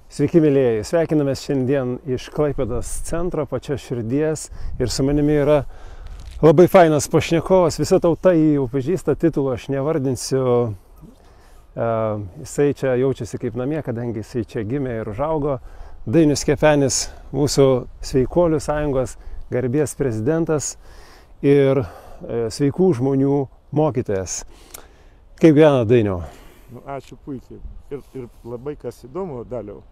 Sveiki, mėlyjeji. Sveikinamės šiandien iš Klaipėdos centro, pačios širdies. Ir su manimi yra labai fainas pašnekovas. Visa tauta jį jau pažįsta, titulo aš nevardinsiu. Jisai čia jaučiasi kaip namie, kadangi jisai čia gimė ir užaugo. Dainius Kepenis, mūsų Sveikuolių sąjungos garbės prezidentas ir sveikų žmonių mokytojas. Kaip gyvena, Dainiau? Ačiū puikiai. Ir labai kas įdomu, Daliau.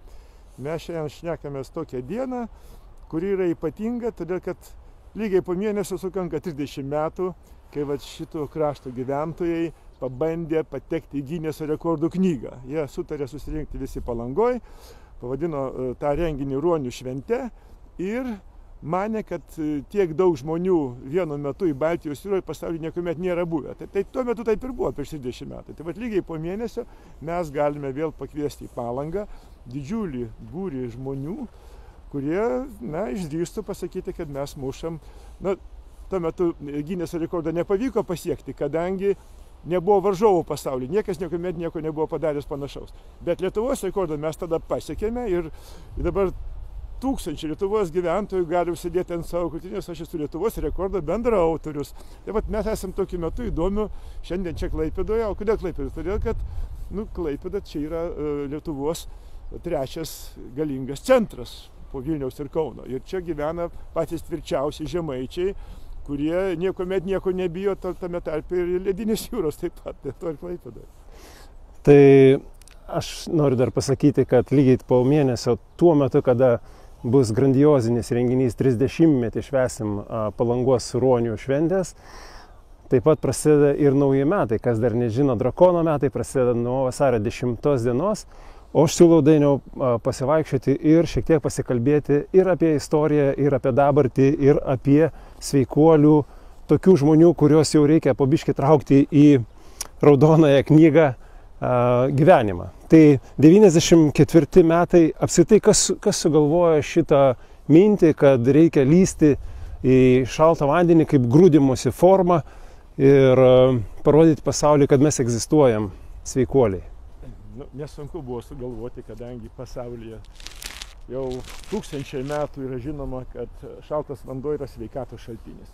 Mes šiandien šnekamės tokią dieną, kuri yra ypatinga, todėl kad lygiai po mėnesio sukanka 30 metų, kai šito krašto gyventojai pabandė patekti į Gineso rekordų knygą. Jie sutarė susirinkti visi Palangoj, pavadino tą renginį Ruonių švente ir manė, kad tiek daug žmonių vienu metu į Baltijos jūrą pasaulyje niekuomet nėra buvę. Tai tuo metu taip ir buvo prieš 30 metų. Tai lygiai po mėnesio mes galime vėl pakviesti į Palangą didžiulį būrį žmonių, kurie, išdrįstų pasakyti, kad mes mušam. Tuo metu Gineso rekordą nepavyko pasiekti, kadangi nebuvo varžovų pasaulyje. Niekas niekuomet nieko nebuvo padaręs panašaus. Bet Lietuvos rekordą mes tada pasiekėme ir dabar tūkstančiai Lietuvos gyventojų gali užsidėti ant savo krūtinės, aš esu Lietuvos rekordo bendraautorius. Tai mes esam tokiu metu įdomiu šiandien čia Klaipėdoje. O kodėl Klaipėdoje? Todėl, kad Klaipėda čia yra Lietuvos trečias galingas centras po Vilniaus ir Kauno. Ir čia gyvena patys tvirčiausi žemaičiai, kurie niekuomet nieko nebijo, tame tarpe ir ledinės jūros taip pat, to ir Klaipėdoje. Tai aš noriu dar pasakyti, kad lygiai po mėnesio tuo metu, kada bus grandiozinis renginys 30-metį švęsim Palangos Ruonių šventės. Taip pat prasideda ir nauji metai. Kas dar nežino, drakono metai prasideda nuo vasario 10 dienos. O aš siūlau, Dainiau, pasivaikščioti ir šiek tiek pasikalbėti ir apie istoriją, ir apie dabartį, ir apie sveikuolių, tokių žmonių, kuriuos jau reikia po biškį traukti į raudonąją knygą gyvenimą. Tai 94 metai, apskritai kas sugalvojo šitą mintį, kad reikia lysti į šaltą vandenį kaip grūdimosi formą ir parodyti pasauliui, kad mes egzistuojam, sveikuoliai. Nesunku buvo sugalvoti, kadangi pasaulyje jau tūkstančiai metų yra žinoma, kad šaltas vanduo yra sveikatos šaltinis.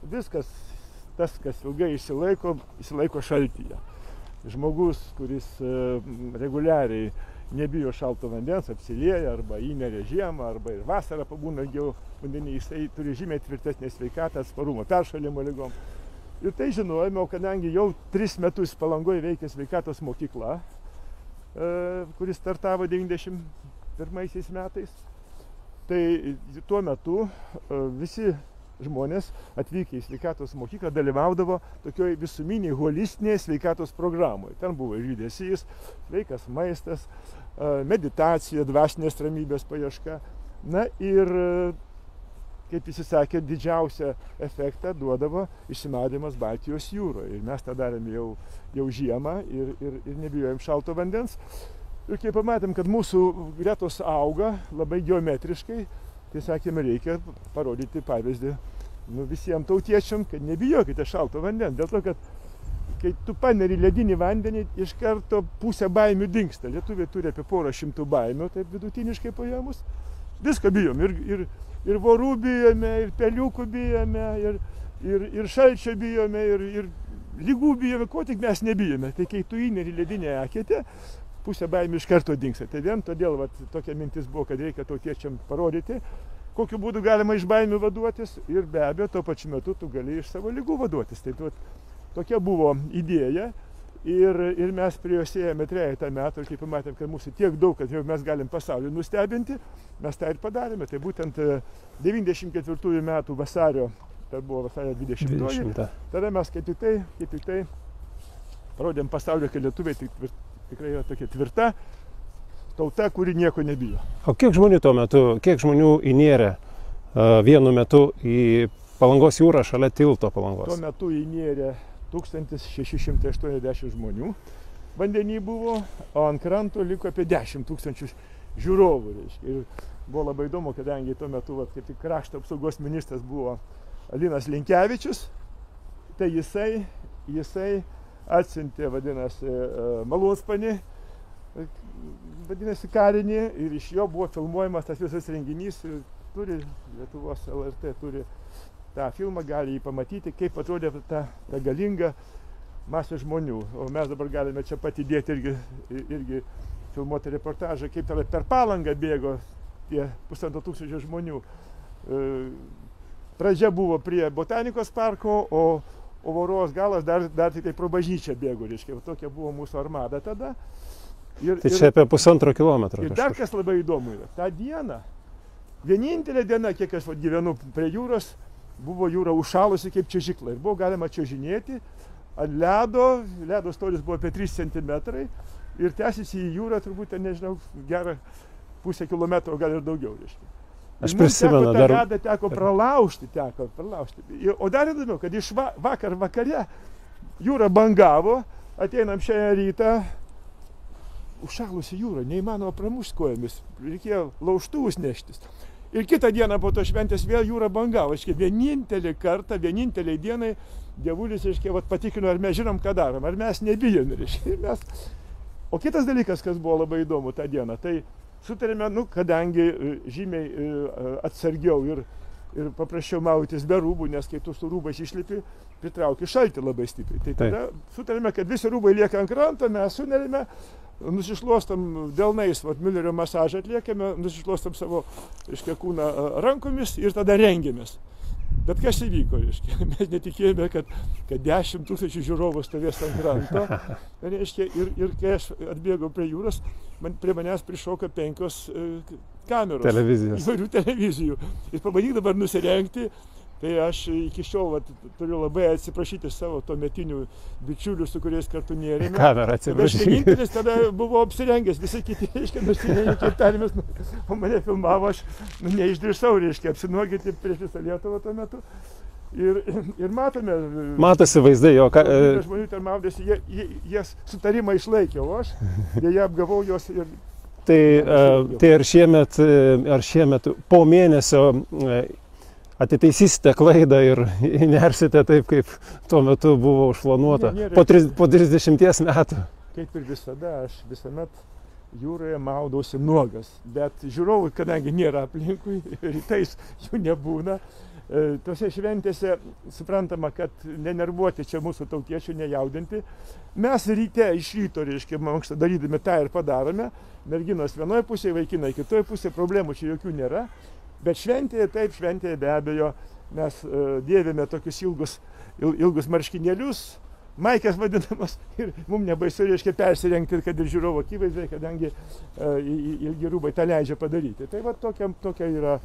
Viskas, tas, kas ilgai išsilaiko šaltyje. Žmogus, kuris reguliariai nebijo šalto vandens, apsilieja arba įneria žiemą, arba ir vasarą pabūna ilgiau vandenį, jisai turi žymiai tvirtesnę sveikatą, atsparumą peršalimo ligom. Ir tai žinojame, o kadangi jau 3 metus Palangoje veikia sveikatos mokykla, kuris startavo 91 metais, tai tuo metu visi žmonės atvykę į sveikatos mokyklą dalyvaudavo tokioj visuminiai holistinėje sveikatos programoje. Ten buvo ir judesys, sveikas maistas, meditacija, dvasinės ramybės paieška. Ir, kaip jis sakė, didžiausią efektą duodavo išsimaudymas Baltijos jūroje. Ir mes tą darėm jau žiemą ir nebijojom šalto vandens. Ir kai pamatėm, kad mūsų gretos auga labai geometriškai, tai sakėme, reikia parodyti pavyzdį visiems tautiečiam, kad nebijokite šalto vandens. Dėl to, kad kai tu paneri ledinį vandenį, iš karto pusė baimių dingsta. Lietuviai turi apie porą šimtų baimių, taip vidutiniškai paėmus. Viską bijom. Ir vorų bijome, ir peliukų bijome, ir šalčio bijome, ir lygų bijome, ko tik mes nebijome. Tai kai tu įneri ledinę eketę, pusė baimių iš karto dingsta. Tai vien todėl tokia mintis buvo, kad reikia tautiečiam parodyti, kokiu būdu galima iš baimių vaduotis ir be abejo, tuo pačiu metu tu gali iš savo lygų vaduotis. Tai tokia buvo idėja ir mes prie jos ėjome 3 metų ir kai pamatėm, kad mūsų tiek daug, kad jau mes galim pasaulį nustebinti, mes tą ir padarėme. Tai būtent 94 metų vasario, tai buvo vasario 20. Tada mes kaip tik tai parodėm pasaulio, kad lietuviai tikrai yra tokia tvirta tauta, kuri nieko nebijo. O kiek žmonių tuo metu, kiek žmonių įnėrė vienu metu į Palangos jūrą šalia tilto Palangos? Tuo metu įnėrė 1680 žmonių vandenį buvo, o ant kranto liko apie 10 000 žiūrovų. Ir buvo labai įdomu, kadangi tuo metu kaip tik krašto apsaugos ministras buvo Linas Linkevičius, tai jisai atsiuntė, vadinasi, malūnsparnį vadinasi, karinį ir iš jo buvo filmuojamas tas visas renginys. Turi Lietuvos LRT, turi tą filmą, gali jį pamatyti, kaip atrodė ta galinga masė žmonių. O mes dabar galime čia pat įdėti irgi filmuoti reportažą, kaip tada per Palangą bėgo tie 1500 žmonių. Pradžia buvo prie Botanikos parko, o Voros galas dar tik tai pro bažnyčią bėgo, reiškia. Tokia buvo mūsų armada tada. Tai čia apie 1,5 kilometro. Ir dar kas labai įdomu yra, tą dieną, vienintelė diena, kiek aš gyvenu prie jūros, buvo jūra užšalusi kaip čiuožykla. Ir buvo galima čiuožinėti ant ledo storis buvo apie 3 centimetrai ir tęsiasi į jūrą turbūt, nežinau, gerą pusę kilometro, gal ir daugiau, reiškia. Aš prisimenu, dar ledą teko pralaužti. O dar įdomiau, kad iš vakare jūra bangavo, ateinam šiandien rytą, užšalusi jūra, neįmanoma pramušti kojomis, reikėjo laužtuvus neštis. Ir kitą dieną po to šventės vėl jūra bangavo, vienintelį kartą, vieninteliai dienai dievulis, patikino, ar mes žinom, ką darom, ar mes nebijom. O kitas dalykas, kas buvo labai įdomu tą dieną, tai sutarėme, kadangi žymiai atsargiau ir paprasčiau mautis be rūbų, nes kai tu su rūbais išlipi, pritrauki šaltį labai stipriai. Tai tada sutarėme, kad visi rūbai lieka ant kranto, mes sunerime, nusišluostam delnais, Miulerio masažą atliekame, nusišluostam savo kūną rankomis ir tada rengiamės. Bet kas įvyko, mes netikėjome, kad 10 000 žiūrovų stovės ant kranto. Ir kai aš atbėgau prie jūros, prie manęs prišoka 5 kameros. Įvairių televizijų. Ir pabandyk dabar nusirengti. Tai aš iki šiol turiu labai atsiprašyti savo tuometinių bičiulių, su kuriais kartu nėrėme. Kamerą atsiprašyti. Aš vienintelis tada buvau apsirengęs, visi kiti, nusirengė, kaip tarėmės, o mane filmavo, aš neišdrįsau, apsinuogyti prieš visą Lietuvą tuo metu. Ir matome. Matosi vaizdai, jo. Žmonių ten maudėsi, jie sutarimą išlaikė, o aš dėja apgavau juos ir... Tai ar šiemet po mėnesio atitaisysite klaidą ir nersite taip, kaip tuo metu buvo užplanuota, po 30 metų? Kaip ir visada, aš visuomet jūroje maudausi nuogas, bet žiūrovų, kadangi nėra aplinkui, rytais jų nebūna, tose šventėse suprantama, kad nenervuoti čia mūsų tautiečių, nejaudinti. Mes ryte iš ryto, mankštą darydami tą ir padarome, merginos vienoje pusėje, vaikinai kitoje pusėje, problemų čia jokių nėra. Bet šventėje, be abejo, mes dėvime tokius ilgus marškinėlius, maikės vadinamas, ir mums nebaisu, persirengti, kad ir žiūrovo akivaizdai, kadangi ilgi rūbai tą leidžia padaryti. Tai tokia yra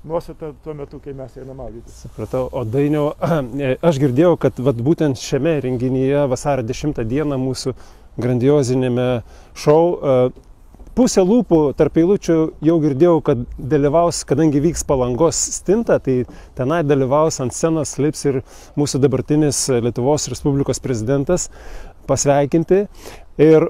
nuostata tuo metu, kai mes einam maudytis. Supratau, o Dainiau, aš girdėjau, kad būtent šiame renginyje vasario 10 dieną mūsų grandiozinėme šou pusę lūpų tarp eilučių jau girdėjau, kad dalyvaus, kadangi vyks Palangos stinta, tai tenai dalyvaus ant scenos lips ir mūsų dabartinis Lietuvos Respublikos prezidentas pasveikinti. Ir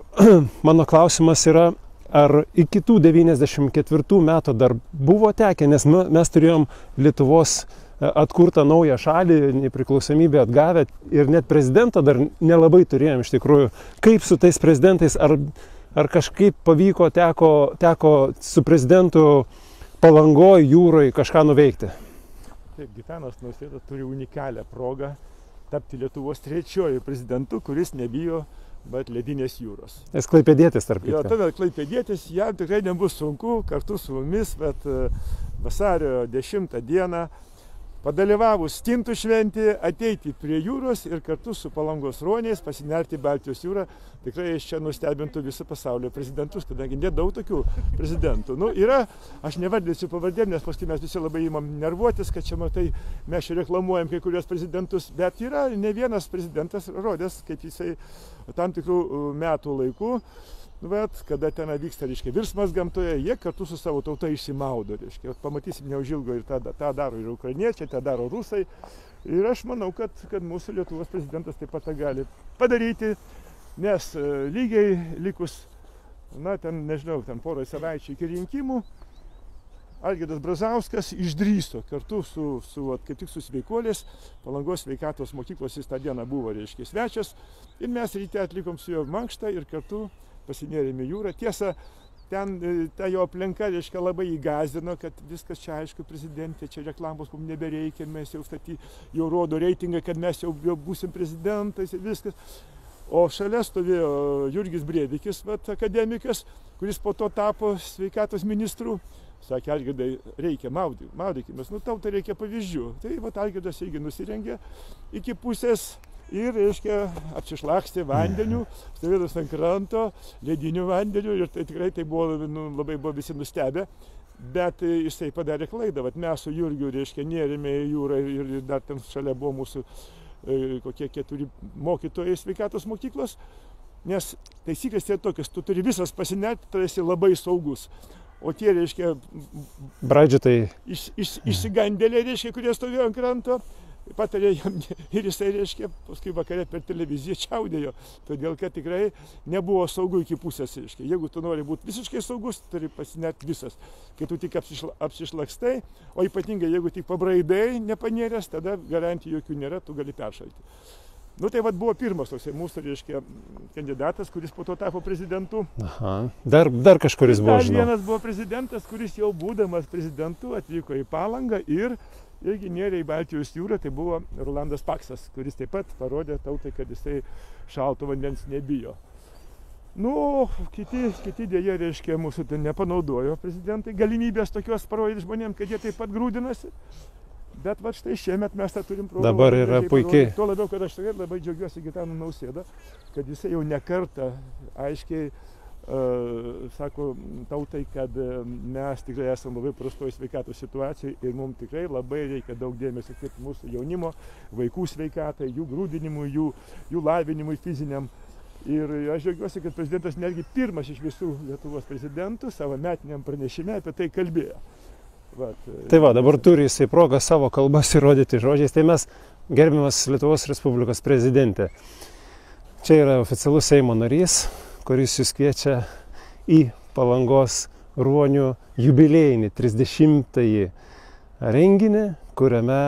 mano klausimas yra, ar iki tų 94 metų dar buvo tekę, nes mes turėjom Lietuvos atkurtą naują šalį, nepriklausomybę atgavę ir net prezidentą dar nelabai turėjom iš tikrųjų. Kaip su tais prezidentais, ar kažkaip pavyko, teko su prezidentu Palangoj, jūroj kažką nuveikti? Taip, Gitanas Nausėda turi unikalią progą tapti Lietuvos 3-oju prezidentu, kuris nebijo ledinės jūros. Jis klaipėdietis, tarp kitko. Jo, tada klaipėdietis, jam tikrai nebus sunku kartu su mumis, bet vasario 10 dieną padalyvavus stintų šventėje, ateiti prie jūros ir kartu su Palangos ruoniais pasinerti Baltijos jūrą. Tikrai iš čia nustebintų visą pasaulio prezidentus, kadangi nedaug tokių prezidentų. Yra, aš nevardinsiu pavardėm, nes paskui mes visi labai imam nervuotis, kad čia matai, mes čia reklamuojam kai kurios prezidentus, bet yra ne vienas prezidentas rodęs, kaip jisai tam tikrų metų laikų, kada ten vyksta, virsmas gamtoje, jie kartu su savo tauta išsimaudo. Pamatysim neužilgo ir tą daro ir ukrainiečiai, tą daro rusai. Ir aš manau, kad mūsų Lietuvos prezidentas taip pat tą gali padaryti, nes lygiai likus, porai savaičių iki rinkimų, Algirdas Brazauskas išdrįso kartu kaip tik su sveikuolės, Palangos sveikatos mokyklos jis tą dieną buvo, svečias, ir mes ryte atlikom su juo mankštą ir kartu pasinėrėme į jūrą. Tiesa, ten ta jo aplinka, reiškia, labai įgąsdino, kad viskas čia aišku, prezidentė, čia reklamos mums nebereikia, mes jau rodo reitingą, kad mes jau būsim prezidentais ir viskas. O šalia stovėjo Jurgis Brėdikis, akademikas, kuris po to tapo sveikatos ministru. Sakė, Algirdai, reikia maudykimės, tautai reikia pavyzdžių. Tai Algirdas irgi nusirengė iki pusės ir, reiškia, apsišlakstė vandeniu, stovėdamas ant kranto, lediniu vandeniu, ir tai tikrai buvo, labai buvo visi nustebę. Bet jisai padarė klaidą, mes su Jurgiu, reiškia, nėrėme į jūrą ir dar ten šalia buvo mūsų kokie 4 mokytojai sveikatos mokyklos, nes taisyklės yra tokios, tu turi visas pasinerti, tai esi labai saugus. O tie, reiškia, braidžiutai išsigandėliai, reiškia, kurie stovėjo ant kranto, patarė jam ir jisai, reiškia, paskui vakare per televiziją čiaudėjo, todėl kad tikrai nebuvo saugu iki pusės, reiškia. Jeigu tu nori būti visiškai saugus, turi pasinerti visas. Kai tu tik apsišlakstai, o ypatingai jeigu tik pabraidai nepanėręs, tada garantijų jokių nėra, tu gali peršalti. Tai buvo pirmas toksai mūsų, reiškia, kandidatas, kuris po to tapo prezidentu. Aha, dar kažkuris buvo, žinau. Dar vienas buvo prezidentas, kuris jau būdamas prezidentu atvyko į Palangą ir irgi nėrė į Baltijos jūrą, tai buvo Rolandas Paksas, kuris taip pat parodė tautai, kad jisai šalto vandens nebijo. Kiti dėja, reiškia, mūsų nepanaudojo prezidentai galimybės tokios parodyti žmonėms, kad jie taip pat grūdinasi. Bet štai šiemet mes tą turim progą. Dabar yra puikiai. Tuo labiau, kad aš tikrai labai džiaugiuosi Gitanu Nausėda, kad jisai jau ne kartą aiškiai sako tautai, kad mes tikrai esame labai prastoj sveikatos situacijai ir mums tikrai labai reikia daug dėmesio skirti mūsų jaunimo, vaikų sveikatai, jų grūdinimui, jų lavinimui fiziniam. Ir aš džiaugiuosi, kad prezidentas netgi pirmas iš visų Lietuvos prezidentų savo metiniam pranešime apie tai kalbėjo. Tai dabar turi jisai progą savo kalbas įrodyti žodžiais. Tai mes, gerbiamas Lietuvos Respublikos prezidentė, čia yra oficialus Seimo narys, kuris jūs kviečia į Palangos ruonių jubiliejinį 30-ąjį renginį, kuriame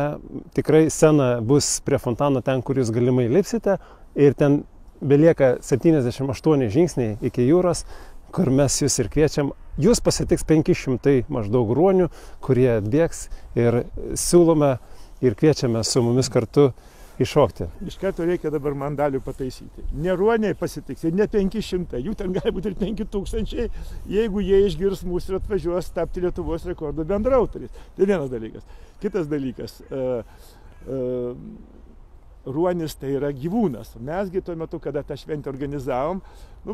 tikrai scena bus prie fontano ten, kur jūs galimai lipsite, ir ten belieka 78 žingsniai iki jūros, kur mes jūs ir kviečiam. Jūs pasitiks 500 maždaug ruonių, kurie atbėgs, ir siūlome ir kviečiame su mumis kartu įšokti. Iš karto reikia dabar man dalių pataisyti. Ne ruoniai pasitiks, ir ne 500, jų ten gali būti ir 5000, jeigu jie išgirs mūsų ir atvažiuos tapti Lietuvos rekordų bendraautoriais. Tai vienas dalykas. Kitas dalykas. Ruonis tai yra gyvūnas. Mesgi tuo metu, kada tą šventę organizavom,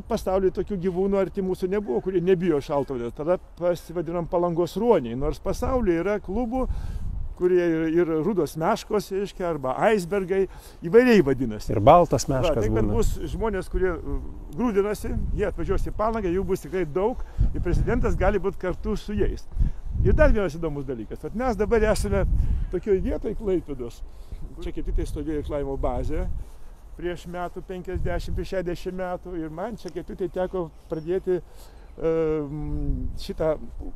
pasaulyje tokių gyvūnų arti mūsų nebuvo, kurie nebijo šalto vandens. Tada pasivadinom Palangos ruoniai, nors pasaulyje yra klubų, kurie ir rudos meškos, reiškia, arba aisbergai, įvairiai vadinasi. Ir baltas meškas būna. Taip, bus žmonės, kurie grūdinasi, jie atvažiuos į Palangą, jų bus tikrai daug, ir prezidentas gali būti kartu su jais. Ir dar vienas įdomus dalykas. Mes dabar esame tokioje vietoje Klaipėdos. Čia kaip tik stovėjo irklavimo bazė prieš 50-60 metų, ir man čia kaip tik teko pradėti šitą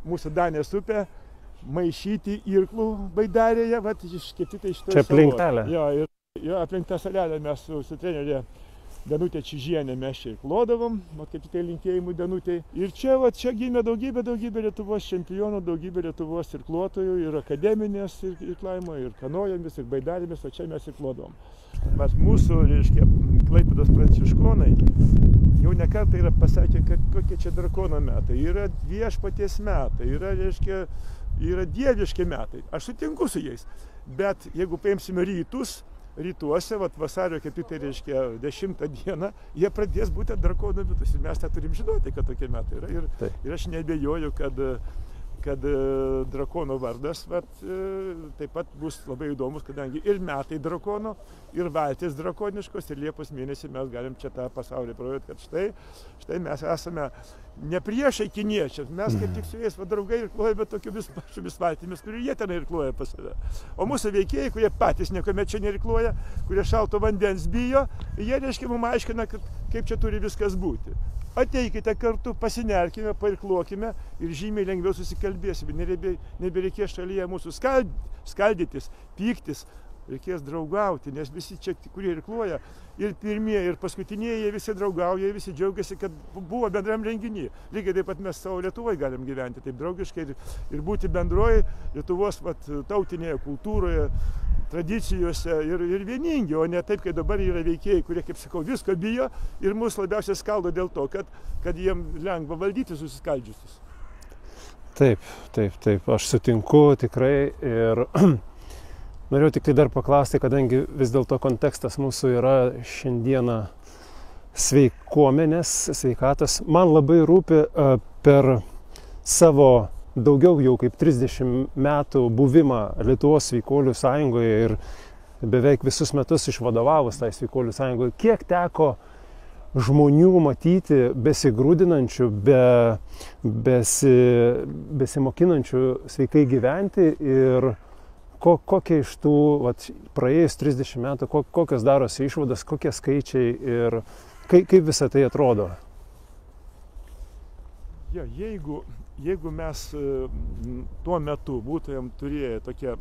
mūsų Danės upę maišyti irklų baidarėje, iš kaip tik šitoje čia aplinktelė. Jo, aplink tą salelę mes su trenerė Danutė Čižienė mes čia irklodavom, kaip tik linkėjimų Danutei. Ir čia gimė daugybė Lietuvos čempionų, daugybė Lietuvos irkluotojų, ir akademinės irklavimo, ir kanojomis, ir baidarėmis, o čia mes irklodavom. Mūsų, reiškia, Klaipėdos pranciškonai jau ne kartą yra pasakę, kad kokie čia drakono metai, yra viešpaties metai, yra dieviški metai. Aš sutinku su jais, bet jeigu paimsime rytuose, vasario kaip tik tai, reiškia, 10 dieną, jie pradės būtent drakono metus, ir mes tą turim žinoti, kad tokie metai yra. Ir aš neabejoju, kad drakono vardas taip pat bus labai įdomus, kadangi ir metai drakono, ir valtis drakoniškos, ir Liepos mėnesį mes galim čia tą pasaulį parodyti, kad štai mes esame ne priešai kiniečiams, mes kaip tik su jais draugai irkluojame tokiomis pačiomis valtimis, kurių jie ten irkluoja pas save. O mūsų veikėjai, kurie patys niekuomet čia neirkluoja, kurie šalto vandens bijo, jie, reiškia, mums aiškina, kaip čia turi viskas būti. Ateikite kartu, pasinerkime, pairkluokime ir žymiai lengviau susikalbėsime. Nebereikės šalyje mūsų skaldytis, pyktis, reikės draugauti, nes visi čia, kurie irkluoja, ir pirmieji, ir paskutinieji, visi draugauja, visi džiaugiasi, kad buvo bendram renginį. Lygiai taip pat mes savo Lietuvoje galim gyventi taip draugiškai ir būti bendroji Lietuvos tautinėje kultūroje, tradicijose ir vieningi, o ne taip, kai dabar yra veikėjai, kurie, kaip sakau, visko bijo ir mus labiausiai skaldo dėl to, kad jiem lengva valdyti susiskaldžiusius. Taip, aš sutinku tikrai ir norėjau tik tai dar paklausti, kadangi vis dėlto kontekstas mūsų yra šiandieną sveikatos. Man labai rūpi per savo daugiau jau kaip 30 metų buvimą Lietuvos sveikuolių sąjungoje ir beveik visus metus išvadovavus tai sveikuolių sąjungoje, kiek teko žmonių matyti besigrūdinančių, besimokinančių sveikai gyventi ir kokie iš tų praėjus 30 metų, kokios darosi išvados, kokie skaičiai ir kaip visą tai atrodo? Ja, jeigu mes tuo metu būtumėm turėję tokią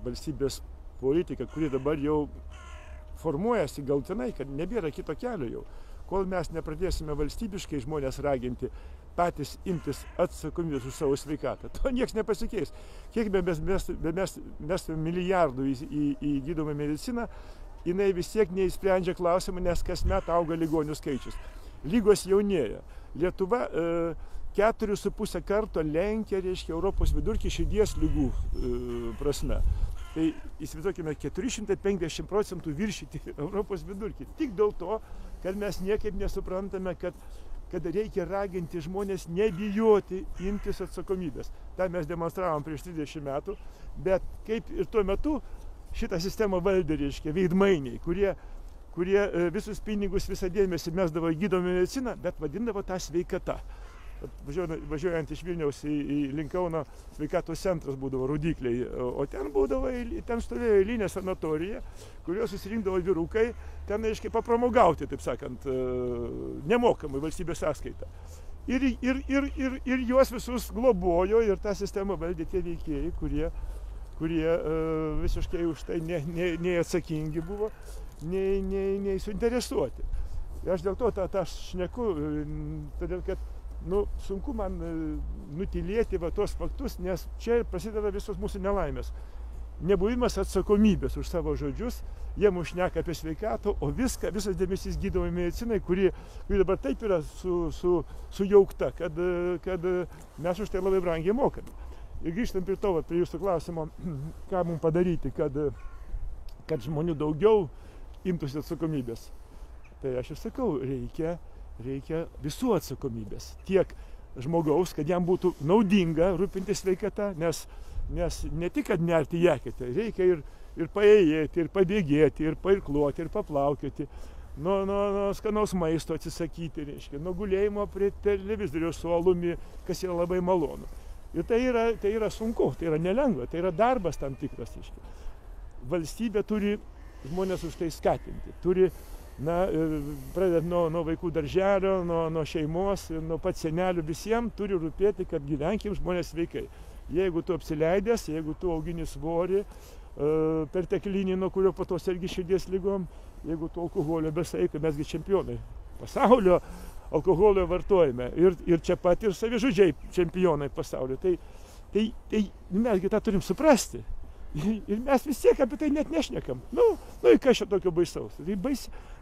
valstybės politiką, kuri dabar jau formuojasi galtinai, kad nebėra kito kelio jau, kol mes nepradėsime valstybiškai žmonės raginti patys imtis atsakomybės už savo sveikatą, to nieks nepasikeis. Kiek mes milijardų į gydomą mediciną, jinai vis tiek neįsprendžia klausimą, nes kasmet auga ligonių skaičius. Lygos jaunėja. Lietuva 4,5 karto lenkia, reiškia, Europos vidurkį širdies ligų prasme. Tai įsivaizduokime 450% viršyti Europos vidurkį. Tik dėl to, kad mes niekaip nesuprantame, kad reikia raginti žmonės nebijoti imtis atsakomybės. Ta mes demonstravom prieš 30 metų, bet kaip ir tuo metu šitą sistemą valdė, reiškia, veidmainiai, kurie visus pinigus, visą dėmesį mesdavo į gydomą mediciną, bet vadindavo tą sveikata. Važiuojant iš Vilniaus į link Kauno, sveikatos centras būdavo Rodikliai, o ten stovėjo eilinė sanatorija, kurios susirinkdavo vyrukai, ten, aiškiai, papramogauti, taip sakant, nemokamai valstybės sąskaitą. Ir juos visus globojo ir tą sistemą valdė tie veikėjai, kurie visiškai už tai nei atsakingi buvo, nei suinteresuoti. Ir aš dėl to tą šneku, todėl kad sunku man nutylėti tuos faktus, nes čia prasideda visos mūsų nelaimės. Nebuvimas atsakomybės už savo žodžius, jie mums šneka apie sveikatą, o visas dėmesys gydomai medicinai, kuri dabar taip yra sujaukta, kad mes už tai labai brangiai mokame. Ir grįžtant prie to, prie jūsų klausimo, ką mums padaryti, kad žmonių daugiau imtųsi atsakomybės. Tai aš ir sakau, reikia visų atsakomybės. Tiek žmogaus, kad jam būtų naudinga rūpintis sveikata, nes ne tik, kad nerti į eketę, reikia ir paėjėti, ir pabėgėti, ir pairkluoti, ir paplaukioti, nuo skanaus maisto atsisakyti, reiškia, nuo gulėjimo prie televizoriaus su alumi, kas yra labai malonu. Ir tai yra sunku, tai yra nelengva, tai yra darbas tam tikras. Reiškia. Valstybė turi žmonės už tai skatinti, pradedant nuo vaikų darželio, nuo šeimos, nuo pat senelių, visiems turi rūpėti, kad gyvenkim žmonės sveikai. Jeigu tu apsileidęs, jeigu tu augini svorį, perteklinį, nuo kurio po to sergi širdies ligom, jeigu tu alkoholio besaikai, mesgi čempionai pasaulio alkoholio vartojime ir čia pat ir savižudžiai čempionai pasaulio. Tai mesgi tą turim suprasti. Ir mes vis tiek apie tai net nešnekam. Ir kas čia tokio baisaus? Tai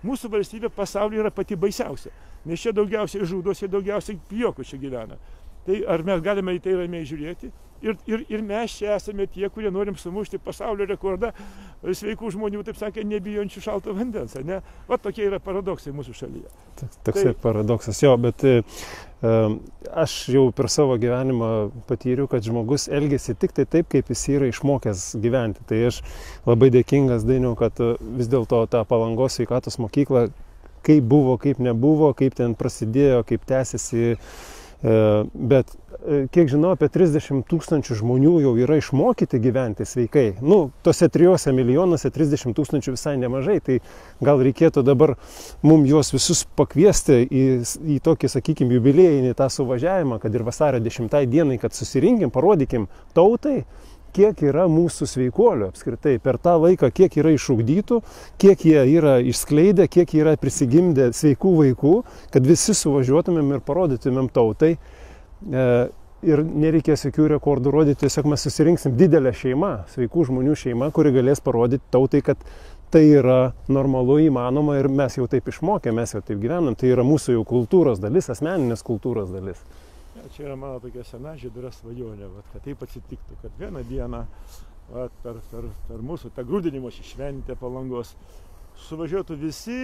mūsų valstybė pasaulyje yra pati baisiausia, nes čia daugiausiai žudosi, daugiausiai pijokų čia gyvena. Tai ar mes galime į tai ramiai žiūrėti? Ir mes čia esame tie, kurie norim sumušti pasaulio rekordą sveikų žmonių, taip sakė, nebijančių šalto vandens. Ne? Va tokie yra paradoksai mūsų šalyje. Toksai paradoksas, jo, bet aš jau per savo gyvenimą patyriau, kad žmogus elgesi tik tai taip, kaip jis yra išmokęs gyventi. Tai aš labai dėkingas, Dainiau, kad vis dėlto ta Palangos sveikatos mokykla, kaip buvo, kaip nebuvo, kaip ten prasidėjo, kaip tęsiasi. Bet kiek žinau, apie 30 000 žmonių jau yra išmokyti gyventi sveikai. Tose 3 milijonuose 30 000 visai nemažai, tai gal reikėtų dabar mums juos visus pakviesti į tokį, sakykime, jubiliejinį tą suvažiavimą, kad ir vasario 10 dienai, kad susirinkim, parodykim tautai, kiek yra mūsų sveikuolių apskritai per tą laiką, kiek yra išugdytų, kiek jie yra išskleidę, kiek yra prisigimdę sveikų vaikų, kad visi suvažiuotumėm ir parodytumėm tautai. Ir nereikės jokių rekordų rodyti, tiesiog mes susirinksim didelę šeimą, sveikų žmonių šeimą, kuri galės parodyti tautai, kad tai yra normalu, įmanoma ir mes jau taip išmokę, mes jau taip gyvenam, tai yra mūsų jau kultūros dalis, asmeninės kultūros dalis. Čia yra mano tokia sena žydra svajonė, kad taip atsitiktų, kad vieną dieną per mūsų tą grūdinimo šventę Palangos suvažiuotų visi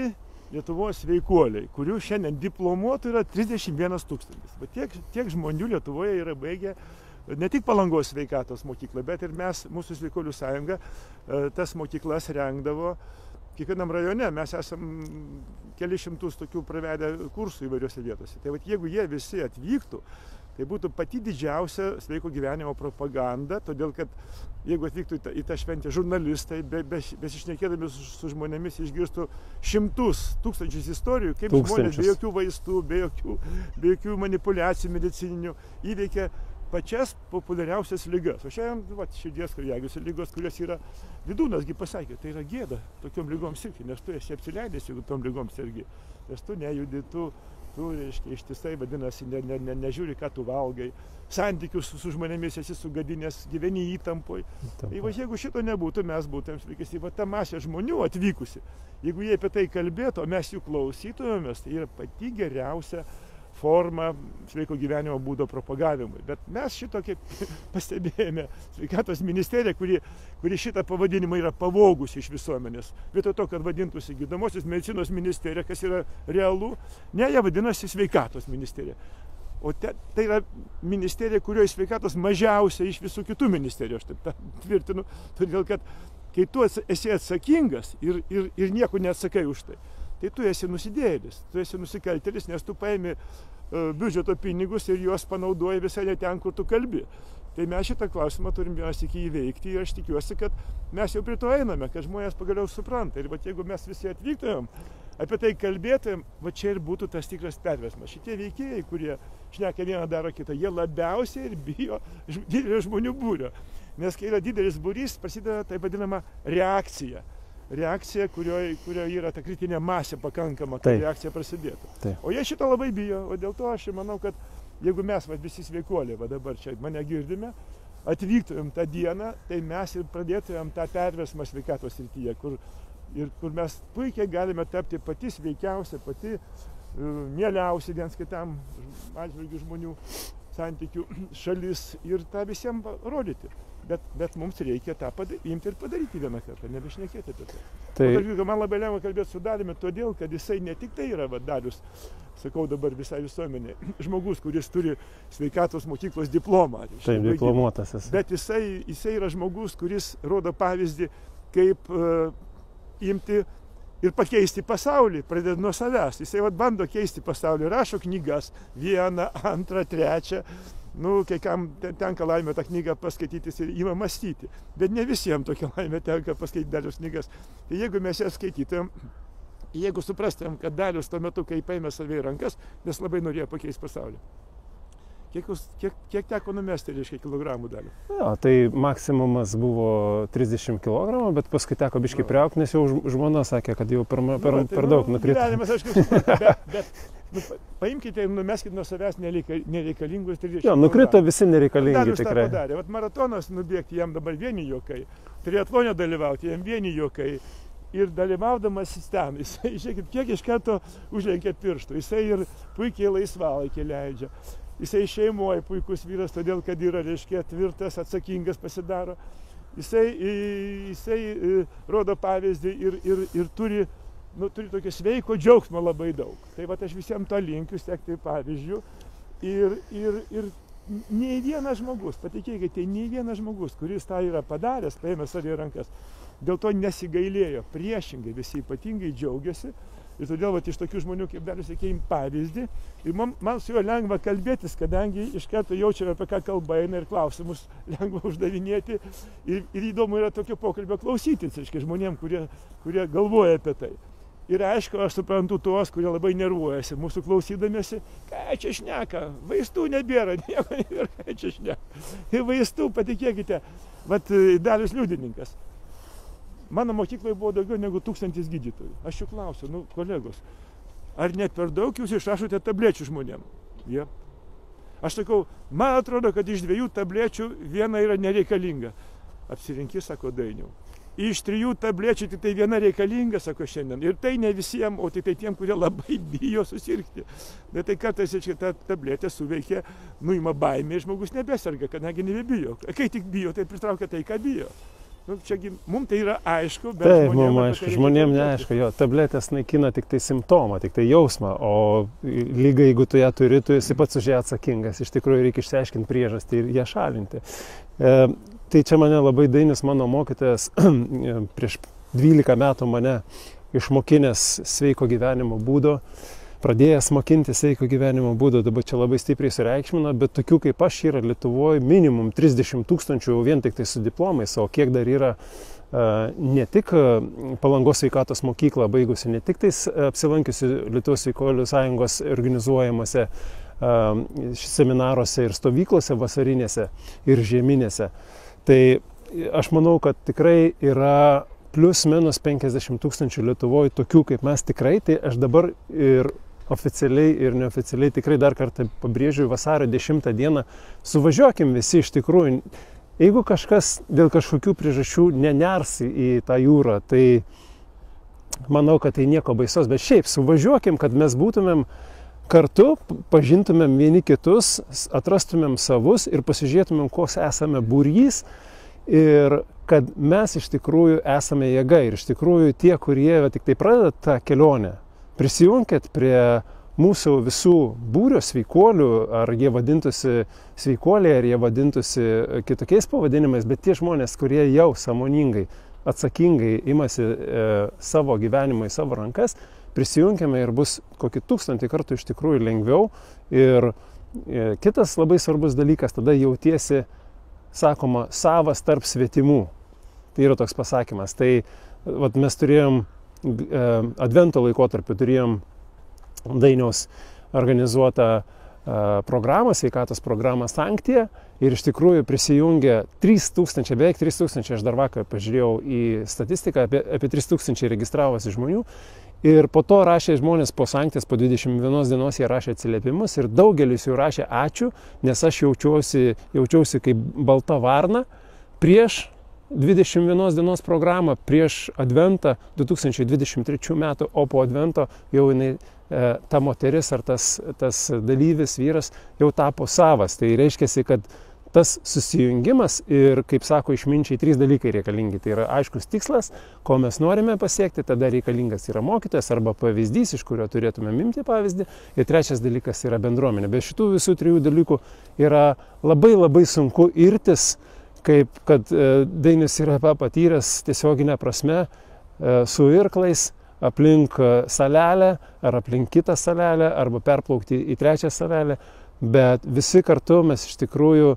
Lietuvos sveikuoliai, kurių šiandien diplomuotų yra 31 000. Bet tiek žmonių Lietuvoje yra baigę ne tik Palangos sveikatos mokyklą, bet ir mes, mūsų sveikuolių sąjunga, tas mokyklas rengdavo kiekvienam rajone. Mes esam keli šimtus tokių pravedę kursų įvairiose vietose. Tai jeigu jie visi atvyktų, tai būtų pati didžiausia sveiko gyvenimo propaganda, todėl kad jeigu atvyktų į tą šventę žurnalistai, besišnekėdami su žmonėmis išgirstų šimtus, tūkstančius istorijų, kaip žmonės be jokių vaistų, be jokių manipulacijų medicininių įveikia pačias populiariausias ligas. O šiandien širdies kraujagyslių ligos, kurios yra, Vidūnasgi pasakė, tai yra gėda tokiom ligom sirgti, nes tu esi apsileidęs, jeigu tom ligom sergi. Nes tu nejudi, tu reiškia, ištisai, vadinasi, nežiūri, ką tu valgai, santykius su žmonėmis esi sugadinęs, gyveni įtampoj. Tai jeigu šito nebūtų, mes būtumėm, sveikasi, ta masė žmonių atvykusi. Jeigu jie apie tai kalbėtų, o mes jų klausytumėmės, tai yra pati geriausia forma sveiko gyvenimo būdo propagavimui. Bet mes šito, kaip pastebėjome, sveikatos ministerija, kuri šitą pavadinimą yra pavogusi iš visuomenės. Vietoj to, kad vadintųsi gydomosios medicinos ministerija, kas yra realu, ne, jie vadinasi sveikatos ministerija. O tai yra ministerija, kurioje sveikatos mažiausia iš visų kitų ministerijų, aš taip tvirtinu, todėl kad kai tu esi atsakingas ir nieko neatsakai už tai tu esi nusidėjėlis, tu esi nusikaltėlis, nes tu paimi biudžeto pinigus ir juos panaudoji visai ne ten, kur tu kalbi. Tai mes šitą klausimą turim vienas iki įveikti ir aš tikiuosi, kad mes jau prie to einame, kad žmonės pagaliau supranta. Ir jeigu mes visi atvyktumėm, apie tai kalbėtumėm, čia ir būtų tas tikras perversmas. Šitie veikėjai, kurie šneka vieną daro kitą, jie labiausiai ir bijo didelio žmonių būrio. Nes kai yra didelis būrys, prasideda taip vadinama reakcija. Reakcija, kurioje yra ta kritinė masė pakankama, kad reakcija prasidėtų. O jie šito labai bijo, o dėl to aš manau, kad jeigu mes visi sveikuoliai, dabar čia mane girdime, atvyktumėm tą dieną, tai mes ir pradėtumėm tą perversmą sveikatos srityje, kur mes puikiai galime tapti pati sveikiausia, pati mieliausia viens kitam atžvilgių žmonių santykių šalis ir tą visiems rodyti. Bet mums reikia tą imti ir padaryti vieną kartą, nebešnekėti apie tai. Man labai lengva kalbėti su Dariumi, todėl, kad jisai ne tik tai yra Darius, sakau dabar visai visuomenė, žmogus, kuris turi sveikatos mokyklos diplomą. Taip, diplomuotasis. Bet jisai yra žmogus, kuris rodo pavyzdį, kaip imti ir pakeisti pasaulį, pradedant nuo savęs. Jisai bando keisti pasaulį, rašo knygas, 1, 2, 3. Kai kam tenka laimė tą knygą paskaityti ir ima mąstyti. Bet ne visiems tokia laimė tenka paskaityti Dariaus knygas. Tai jeigu mes jas skaitytumėm, jeigu suprastumėm, kad Darius tuo metu, kai paėmė save į rankas, nes labai norėjo pakeisti pasaulį. Kiek teko numesti, reiškia, kilogramų Darių? Jo, tai maksimumas buvo 30 kg, bet paskui teko biškai priaugti, nes jau žmona sakė, kad jau per daug nukrito. Gyvenimas, aišku, supranta, bet paimkite ir numeskite nuo savęs nereikalingus 30 kg. Jo, nukrito visi nereikalingi tikrai. Darius tą padarė. Maratonas nubėgti, jam dabar vieni juokai. Triatlone dalyvauti, jam vieni juokai. Ir dalyvaudamas ten, jisai, žiūrėkit, kiek iš karto užlenkė pirštų. Jisai ir puikiai laisvalaikį leidžia. Jisai šeimoje puikus vyras, todėl, kad yra, reiškia, tvirtas, atsakingas pasidaro. Jisai rodo pavyzdį ir turi tokio sveiko džiaugsmo labai daug. Tai aš visiems to linkiu, sekti pavyzdžių. Ir nei vienas žmogus, patikėkite, nei vienas žmogus, kuris tą yra padaręs, paėmė save į rankas, dėl to nesigailėjo. Priešingai, visi ypatingai džiaugiasi. Ir todėl iš tokių žmonių, kaip Darius, reikia imti pavyzdį. Ir man su juo lengva kalbėtis, kadangi iš karto jaučiame, apie ką kalba eina ir klausimus lengva uždavinėti. Ir įdomu yra tokio pokalbio klausytis, reiškia, žmonėm, kurie galvoja apie tai. Ir aišku, aš suprantu tuos, kurie labai nervuojasi mūsų klausydamiesi. Ką čia šneka? Vaistų nebėra, nieko nebėra, ką čia šneka. Ir vaistų, patikėkite, Vat Dalius liudininkas. Mano mokykloje buvo daugiau negu 1000 gydytojų. Aš jų klausiu, nu, kolegos, ar ne per daug jūs išrašote tablečių žmonėm? Jie. Aš sakau, man atrodo, kad iš 2 tablečių viena yra nereikalinga. Apsirinki, sako, Dainiau. Iš 3 tablečių tik tai viena reikalinga, sako, šiandien. Ir tai ne visiems, o tik tai tiem, kurie labai bijo susirgti. Bet tai kartais ta tabletė suveikia, nuima baimė, žmogus nebeserga, kadangi nebebijo. Kai tik bijo, tai pritraukia tai, ką bijo. Nu, čiagi, mums tai yra aišku, bet taip, mums aišku, žmonėms neaišku. Jo, tabletės naikina tik tai simptomą, tik tai jausmą, o lyga, jeigu tu ją turi, tu esi pats už ją atsakingas. Iš tikrųjų reikia išsiaiškinti priežastį ir ją šalinti. Tai čia mane labai Dainis, mano mokytojas, prieš 12 metų mane išmokinęs sveiko gyvenimo būdo, pradėjęs mokinti sveiko gyvenimo būdo, dabar čia labai stipriai sureikšmina, bet tokių kaip aš yra Lietuvoje minimum 30 000 vien tik tai su diplomais, o kiek dar yra ne tik Palangos sveikatos mokyklą baigusi, ne tik tais apsilankiusi Lietuvos sveikuolių sąjungos organizuojamuose seminaruose ir stovyklose vasarinėse ir žieminėse. Tai aš manau, kad tikrai yra plius minus 50 000 Lietuvoje tokių kaip mes tikrai, tai aš dabar ir oficialiai ir neoficialiai tikrai dar kartą pabrėžiu, vasario 10 dieną suvažiuokim visi iš tikrųjų. Jeigu kažkas dėl kažkokių priežasčių neners į tą jūrą, tai manau, kad tai nieko baisos, bet šiaip suvažiuokim, kad mes būtumėm kartu, pažintumėm vieni kitus, atrastumėm savus ir pasižiūrėtumėm, koks esame būrys ir kad mes iš tikrųjų esame jėga ir iš tikrųjų tie, kurie tik tai pradeda tą kelionę, prisijunkit prie mūsų visų būrio sveikuolių, ar jie vadintųsi sveikuoliai, ar jie vadintųsi kitokiais pavadinimais, bet tie žmonės, kurie jau sąmoningai, atsakingai imasi savo gyvenimą į savo rankas, prisijunkime ir bus kokį 1000 kartų iš tikrųjų lengviau. Ir kitas labai svarbus dalykas, tada jautiesi, sakoma, savas tarp svetimų. Tai yra toks pasakymas. Tai vat, mes turėjom advento laikotarpiu, turėjom Dainiaus organizuotą programą, sveikatos programą Sankcija ir iš tikrųjų prisijungė 3000, beveik 3000, aš dar vakar pažiūrėjau į statistiką, apie 3000 registravosi žmonių ir po to rašė žmonės po Sankcijos, po 21 dienos jie rašė atsiliepimus ir daugelis jų rašė ačiū, nes aš jaučiausi kaip balta varna prieš 21 dienos programą, prieš Adventą 2023 metų, o po Advento jau jinai ta moteris ar tas dalyvis, vyras jau tapo savas. Tai reiškia, kad tas susijungimas ir, kaip sako išminčiai, 3 dalykai reikalingi. Tai yra aiškus tikslas, ko mes norime pasiekti, tada reikalingas yra mokytojas arba pavyzdys, iš kurio turėtume imti pavyzdį. Ir 3 dalykas yra bendruomenė. Be šitų visų 3 dalykų yra labai sunku irtis, kaip kad Dainius yra patyręs tiesioginę prasme su irklais, aplink salelę ar aplink kitą salelę arba perplaukti į 3 salelę, bet visi kartu mes iš tikrųjų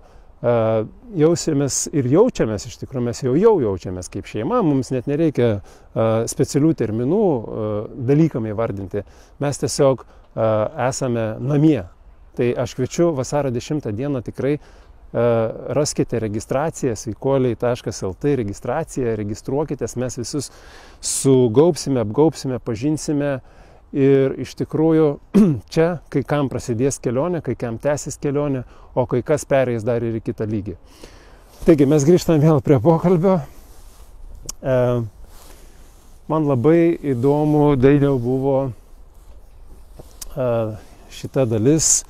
jausimės ir jaučiamės, iš tikrųjų mes jau jaučiamės kaip šeima, mums net nereikia specialių terminų dalykam įvardinti, mes tiesiog esame namie. Tai aš kviečiu vasario 10 dieną tikrai raskite registraciją, sveikuoliai.lt registraciją, registruokitės, mes visus sugaubsime, apgaubsime, pažinsime ir iš tikrųjų čia kai kam prasidės kelionė, kai kam tęsis kelionė, o kai kas pereis dar ir į kitą lygį. Taigi mes grįžtam vėl prie pokalbio. Man labai įdomu, Dainiau, buvo šita dalis,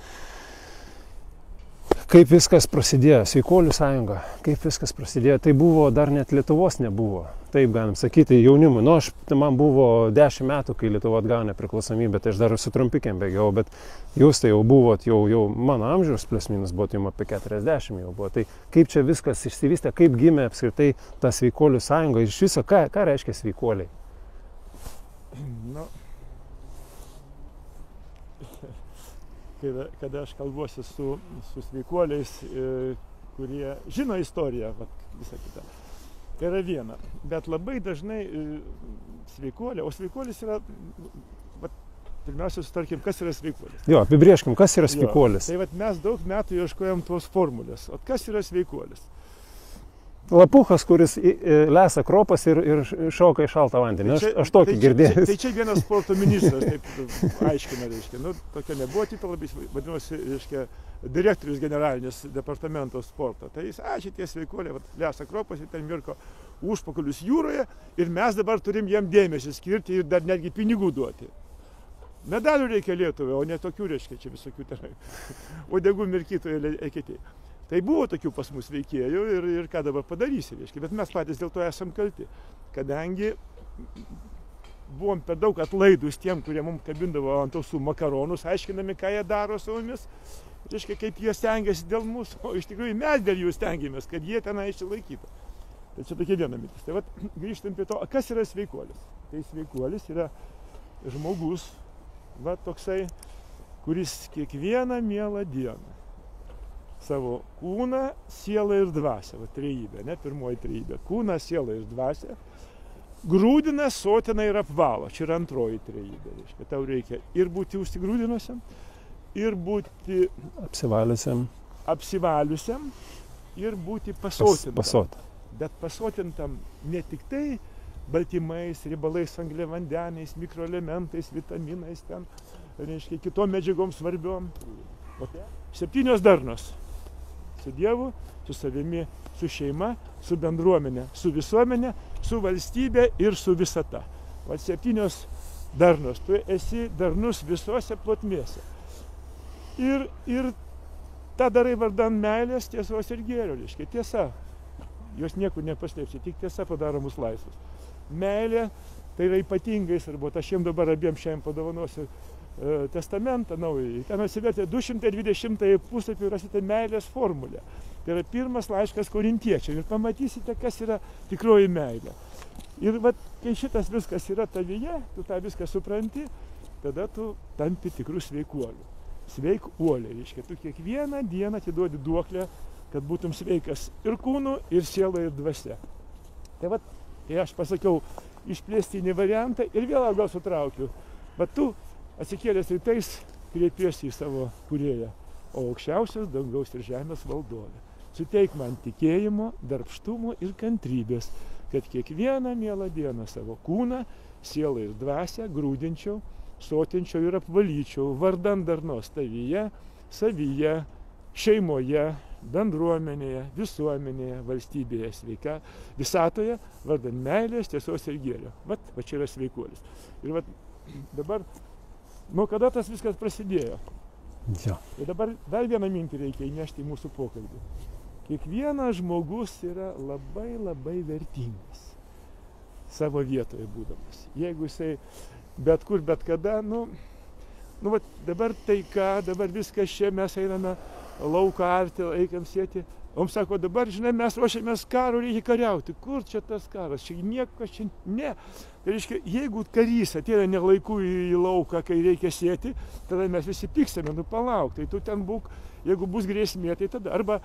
kaip viskas prasidėjo, Sveikuolių sąjunga, kaip viskas prasidėjo, tai buvo, dar net Lietuvos nebuvo, taip galim sakyti, jaunimui. Nu, man buvo 10 metų, kai Lietuva atgavo nepriklausomybę, tai aš dar su trumpikėm bėgiau, bet jūs tai jau buvot, jau mano amžiaus plius minus buvo, jums apie 40 jau buvo. Tai kaip čia viskas išsivystė, kaip gimė apskritai ta Sveikuolių sąjunga, iš viso, ką reiškia sveikuoliai? Nu, kada aš kalbuosi su sveikuoliais, kurie žino istoriją, visą kitą. Tai yra viena. Bet labai dažnai sveikuoliai, o sveikuolis yra, pirmiausia, sutarkim, kas yra sveikuolis. Jo, apibrėžkim, kas yra sveikuolis. Tai mes daug metų ieškojom tos formulės. O kas yra sveikuolis? Lapuchas, kuris lesa kropas ir šauka į šaltą vandenį. Aš tokį girdėjau. Tai čia vienas sporto ministras taip aiškina, reiškia. Nu, tokia nebuvo titula, vadinosi, reiškia, direktorius generalinis departamento sporto. Tai jis, šitie sveikuoliai, lesa kropas ir ten mirko užpakalius jūroje ir mes dabar turim jiem dėmesį skirti ir dar netgi pinigų duoti. Medalių reikia Lietuvai, o ne tokių, reiškia, čia visokių tenai. Uodegų mirkytojų eketėjai. Tai buvo tokių pas mus veikėjų ir ką dabar padarysi, reiškia, bet mes patys dėl to esam kalti, kadangi buvom per daug atlaidus tiem, kurie mums kabindavo ant ausų makaronus, aiškinami, ką jie daro su mumis, reiškia, kaip jie stengiasi dėl mūsų, o iš tikrųjų mes dėl jų stengiamės, kad jie tenai išsilaikytų. Tai čia tokia viena mintis. Tai vat, grįžtam prie to, kas yra sveikuolis? Tai sveikuolis yra žmogus, va toksai, kuris kiekvieną mielą dieną savo kūną, sielą ir dvasią, va trejybė, ne, pirmoji trejybė, kūną, sielą ir dvasią, grūdina, sotina ir apvalo, čia yra antroji trejybė, reiškia, tau reikia ir būti užsigrūdinusiam, ir būti apsivaliusiam, ir būti pasotintam. Bet pasotintam ne tik tai baltymais, riebalais, angliavandeniais, mikroelementais, vitaminais, ten, reiškia, kitom medžiagom svarbiom. 7 darnos. Su Dievu, su savimi, su šeima, su bendruomenė, su visuomenė, su valstybė ir su visata. O 7 darnos. Tu esi darnus visose plotmėse. Ir tą darai vardan meilės, tiesos ir gėrio, reiškia. Tiesa. Jos niekur nepaslėpsi, tik tiesa padaro mus laisvus. Meilė, tai yra ypatingai svarbu. Aš jiems dabar abiems šiandien padovanosiu testamentą naująjį. Ten atsivertė 220 puslapį ir rasite meilės formulę. Tai yra pirmas laiškas korintiečiam ir pamatysite, kas yra tikroji meilė. Ir vat, kai šitas viskas yra tavyje, tu tą viską supranti, tada tu tampi tikrų sveikuolių. Sveikuoliai, reiškia, tu kiekvieną dieną atiduodi duoklę, kad būtum sveikas ir kūnu, ir siela, ir dvasia. Tai vat, kai aš pasakiau išplėstinį variantą ir vėl gal sutraukiu, bet tu atsikėlęs rytais kreipiesi į savo kūrėją, o aukščiausias dangaus ir žemės valdovė. Suteik man tikėjimo, darbštumo ir kantrybės, kad kiekvieną mielą dieną savo kūną, sielą ir dvasią grūdinčiau, sotinčiau ir apvalyčiau vardan darnos tavyje, savyje, šeimoje, bendruomenėje, visuomenėje, valstybėje, sveika, visatoje, vardan meilės, tiesos ir gėrio. Va čia yra sveikuolis. Ir vat dabar nuo kada tas viskas prasidėjo? Ja. Ir dabar dar vieną mintį reikia įnešti į mūsų pokalbį. Kiekvienas žmogus yra labai labai vertingas savo vietoje būdamas. Jeigu jisai bet kur, bet kada, vat dabar taika, dabar viskas čia, mes einame lauką arti, eikiam sėti. O mums sako, dabar, žinai, mes ruošiamės karo, reikia kariauti. Kur čia tas karas? Čia nieko, čia ne. Tai reiškia, jeigu karys ateina ne laiku į lauką, kai reikia sėti, tada mes visi pyksime, palauk, tai tu ten būk, jeigu bus grėsmė, tai tada arba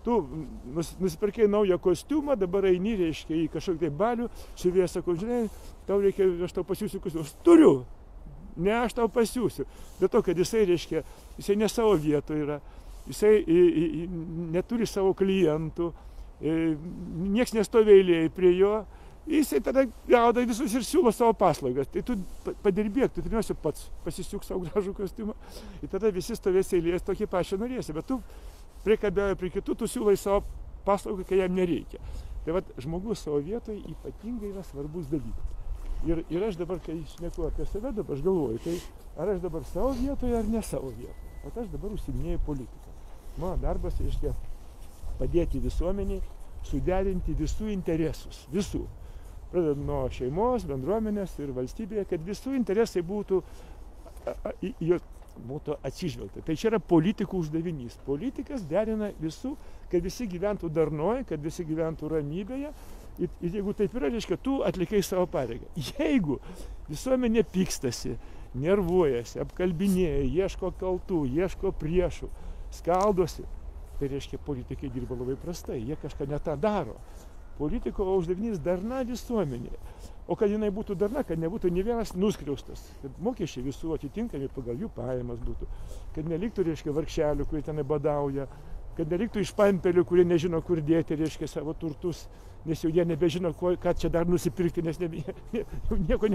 tu nusipirkai naują kostiumą, dabar eini, reiškia, į kažkokį tai balių, siuvėjas sako, žinai, tau reikia, aš tau pasiūsiu kostiumą. Aš turiu! Ne, aš tau pasiūsiu. Dėl to, kad jisai, reiškia, jisai ne savo vietoje yra. Jisai neturi savo klientų, nieks nestovi eilėje prie jo, jisai tada gauda visus ir siūlo savo paslaugas. Tai tu padirbėk, tu pirmiausia pats pasisiūk savo gražų kostiumą ir tada visi stovės eilės tokį pačią norėsi, bet tu priekabėjai prie kitų, tu siūlai savo paslaugą, kai jam nereikia. Tai vat žmogus savo vietoje ypatingai yra svarbus dalykas. Ir aš dabar, kai šneku apie save, dabar aš galvoju, tai ar aš dabar savo vietoje ar ne savo vietoje. O aš dabar užsiiminėju politiką. Mano darbas, reiškia, padėti visuomeniai suderinti visų interesus. Visų. Pradedant nuo šeimos, bendruomenės ir valstybėje, kad visų interesai būtų atsižvelgta. Tai čia yra politikų uždavinys. Politikas derina visų, kad visi gyventų darnoj, kad visi gyventų ramybėje. Ir jeigu taip yra, reiškia, tu atlikai savo pareigą. Jeigu visuomenė pykstasi, nervuojasi, apkalbinėja, ieško kaltų, ieško priešų, skaldosi, tai reiškia, politikai dirba labai prastai, jie kažką ne tą daro. Politiko uždavinys darna visuomenė. O kad jinai būtų darna, kad nebūtų nė vienas nuskriaustas, kad mokesčiai visų atitinkami pagal jų pajamas būtų, kad neliktų, reiškia, vargšelių, kurie tenai badauja, kad nereiktų iš pampelių, kurie nežino, kur dėti, reiškia, savo turtus, nes jau jie nebežino, ką čia dar nusipirkti, nes jau nieko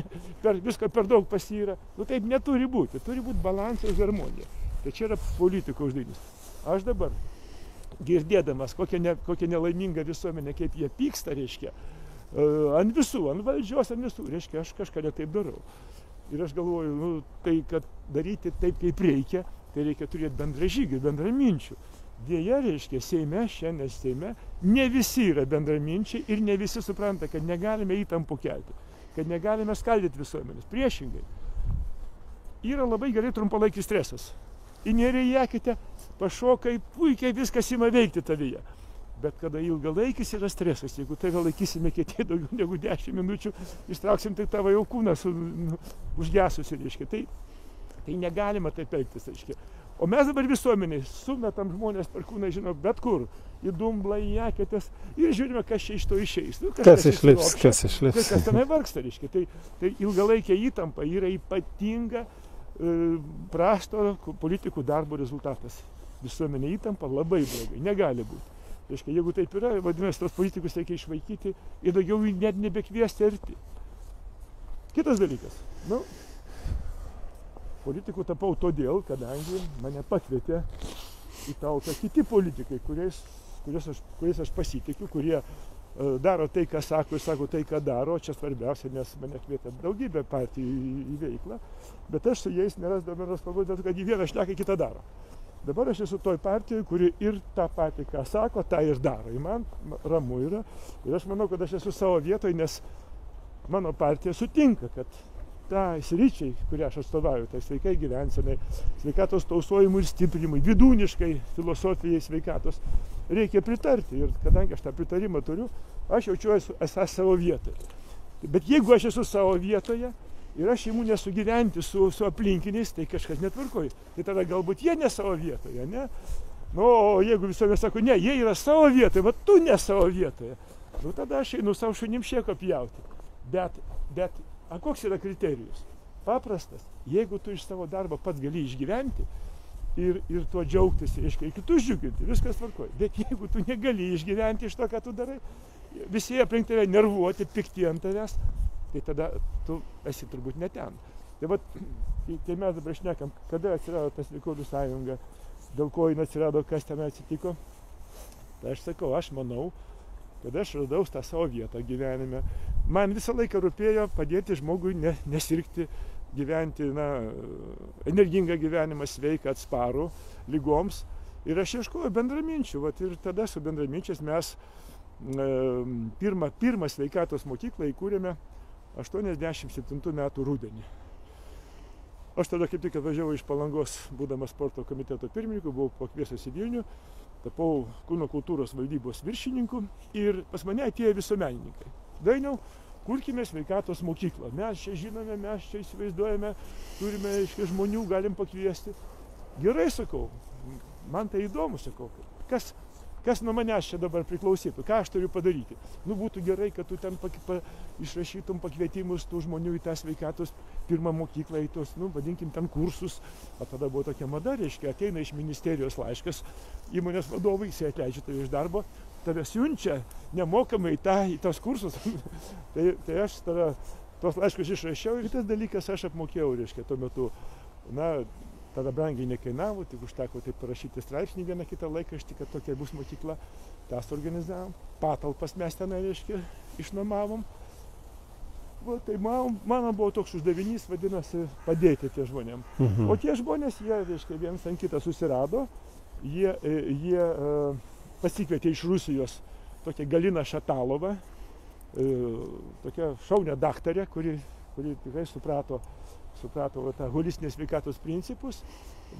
visko per daug pasyra. Nu taip neturi būti, turi būti balansas, harmonija. Tai čia yra politiko uždavinys. Aš dabar, girdėdamas, kokia nelaiminga visuomenė, kaip jie pyksta, reiškia, ant visų, ant valdžios, ant visų, reiškia, aš kažką ne taip darau. Ir aš galvoju, nu, tai, kad daryti taip, kaip reikia, tai reikia turėti bendražygių, bendraminčių. Dėja, reiškia, šiandien Seime, ne visi yra bendraminčiai ir ne visi supranta, kad negalime įtampų kelti, kad negalime skaldyti visuomenės. Priešingai, yra labai gerai trumpalaikis stresas. Įnėrė į akite, pašokai, puikiai viskas ima veikti tavyje. Bet kada ilgalaikis yra stresas, jeigu tave laikysime kietiai daugiau negu 10 minučių, ištrauksim tai tavo jau kūną užgesusi, reiškia. Tai negalima taip elgtis, reiškia. O mes dabar visuomeniai sumetam žmonės per kūną, žinau, bet kur, į dumblą, į akėtes ir žiūrime, kas čia iš to išeis. Nu, kas išlips. Kas tenai vargsta, reiškia. Tai ilgalaikė įtampa yra ypatinga prasto politikų darbo rezultatas. Visuomenė įtampa labai blogai, negali būti. Reiškia, jeigu taip yra, vadinasi, tos politikus reikia išvaikyti ir daugiau net nebekviesti arti. Kitas dalykas. Nu, politikų tapau todėl, kadangi mane pakvietė į tautą kiti politikai, kuriais aš pasitikiu, kurie daro tai, ką sako, ir sako tai, ką daro. Čia svarbiausia, nes mane kvietė daugybė partijų į veiklą, bet aš su jais nerasdavau bendros kalbos, dėl to, kad jį vieną šneka, kitą daro. Dabar aš esu toj partijoje, kuri ir tą patį, ką sako, tą ir daro. Ir man ramu yra. Ir aš manau, kad aš esu savo vietoje, nes mano partija sutinka, kad tą sričiai, kurią aš atstovauju, tai sveikai gyvensenai, sveikatos tausojimui ir stiprinimui, vidūniškai filosofijai sveikatos, reikia pritarti. Ir kadangi aš tą pritarimą turiu, aš jaučiuosi esąs savo vietoje. Bet jeigu aš esu savo vietoje ir aš imu nesugyventi su aplinkiniais, tai kažkas netvarkoja. Tai tada galbūt jie ne savo vietoje, ne? Nu, o jeigu visuomenė sako, ne, jie yra savo vietoje, bet tu ne savo vietoje, nu tada aš einu savo šunim šieko pjauti. Bet koks yra kriterijus? Paprastas. Jeigu tu iš savo darbo pats gali išgyventi ir tuo džiaugtis, reiškia, ir kitus džiuginti, viskas tvarkoja. Bet jeigu tu negali išgyventi iš to, ką tu darai, visi aplink tave nervuoti, pikti ant tavęs, tai tada tu esi turbūt ne ten. Tai vat, kai mes dabar šnekam, kada atsirado tas Sveikuolių sąjunga, dėl ko jin atsirado, kas ten atsitiko, tai aš sakau, aš manau, kad aš radau tą savo vietą gyvenime. Man visą laiką rūpėjo padėti žmogui nesirgti, gyventi energingą gyvenimą, sveiką, atsparų ligoms. Ir aš ieškojau bendraminčių. Vat, ir tada su bendraminčiais mes pirmą sveikatos mokyklą įkūrėme 87 metų rudenį. Aš tada kaip tik atvažiavau iš Palangos, būdamas sporto komiteto pirmininku, buvau pakviestas į Vilnių, tapau kūno kultūros valdybos viršininku ir pas mane atėjo visuomenininkai. Dainiau, kurkime sveikatos mokyklą. Mes čia žinome, mes čia įsivaizduojame, turime žmonių, galim pakviesti. Gerai, sakau, man tai įdomu, sakau, kas nuo manęs čia dabar priklausytų, ką aš turiu padaryti. Nu, būtų gerai, kad tu ten išrašytum pakvietimus tų žmonių į tą sveikatos pirmą mokyklą, į tos, vadinkim, ten kursus. O tada buvo tokia mada, reiškia, ateina iš ministerijos laiškas, įmonės vadovai, jisai atleidžia tave iš darbo, tave siunčia nemokamai į tos kursus. tai aš tos laiškus išrašiau ir tas dalykas aš apmokėjau, reiškia, tuo metu, tada brangiai nekainavo, tik užteko taip parašyti straipsnį vieną kitą laikraštį, kad tokia bus mokykla. Tas organizavom, patalpas mes ten, reiškia, išnuomavom. Tai mano buvo toks uždavinys, vadinasi, padėti tie žmonėm. O tie žmonės, jie, reiškia, vienas ant kitą susirado, jie pasikvietė iš Rusijos tokią Galiną Šatalovą, tokią šaunę daktarę, kuri tikrai suprato tą holistinės sveikatos principus.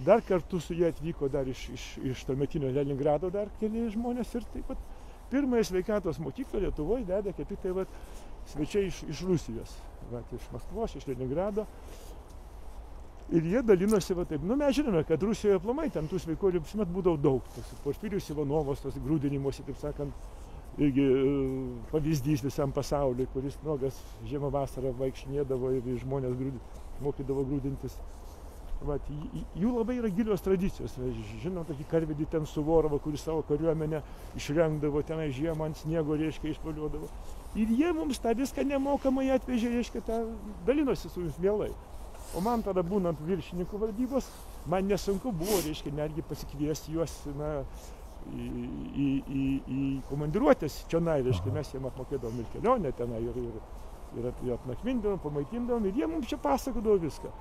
Dar kartu su jie atvyko dar iš tuometinio Leningrado dar keli žmonės ir taip pat pirmąją sveikatos mokyklą Lietuvoje vedė kaip tik tai svečiai iš Rusijos, iš Maskvos, iš Leningrado. Ir jie dalinosi taip. Mes žinome, kad Rusijoje aplamai ten tų sveikuolių visuomet būdavo daug. Porfirijus Ivanovas, tos grūdinimosi, taip sakant, irgi pavyzdys visam pasauliui, kuris nuogas žiemą vasarą vaikštinėdavo ir žmonės mokydavo grūdintis. Vat, jų labai yra gilios tradicijos. Žinom tokį Karvedį ten Suvorovą, kuris savo kariuomenę išrengdavo, tenai žiemą ant sniego, reiškia, išpoliuodavo. Ir jie mums tą viską nemokamai atvežė, reiškia, tą dalinosi su jums mielai. O man tada būnant viršininkų valdybos, man nesunku buvo, reiškia, netgi pasikviesti juos į komandiruotės čionai, reiškia, mes jiem apmokėdavom ir kelionę tenai, ir apnakvindavom, pamaitindavom, ir jie mums čia pasakodavo viską.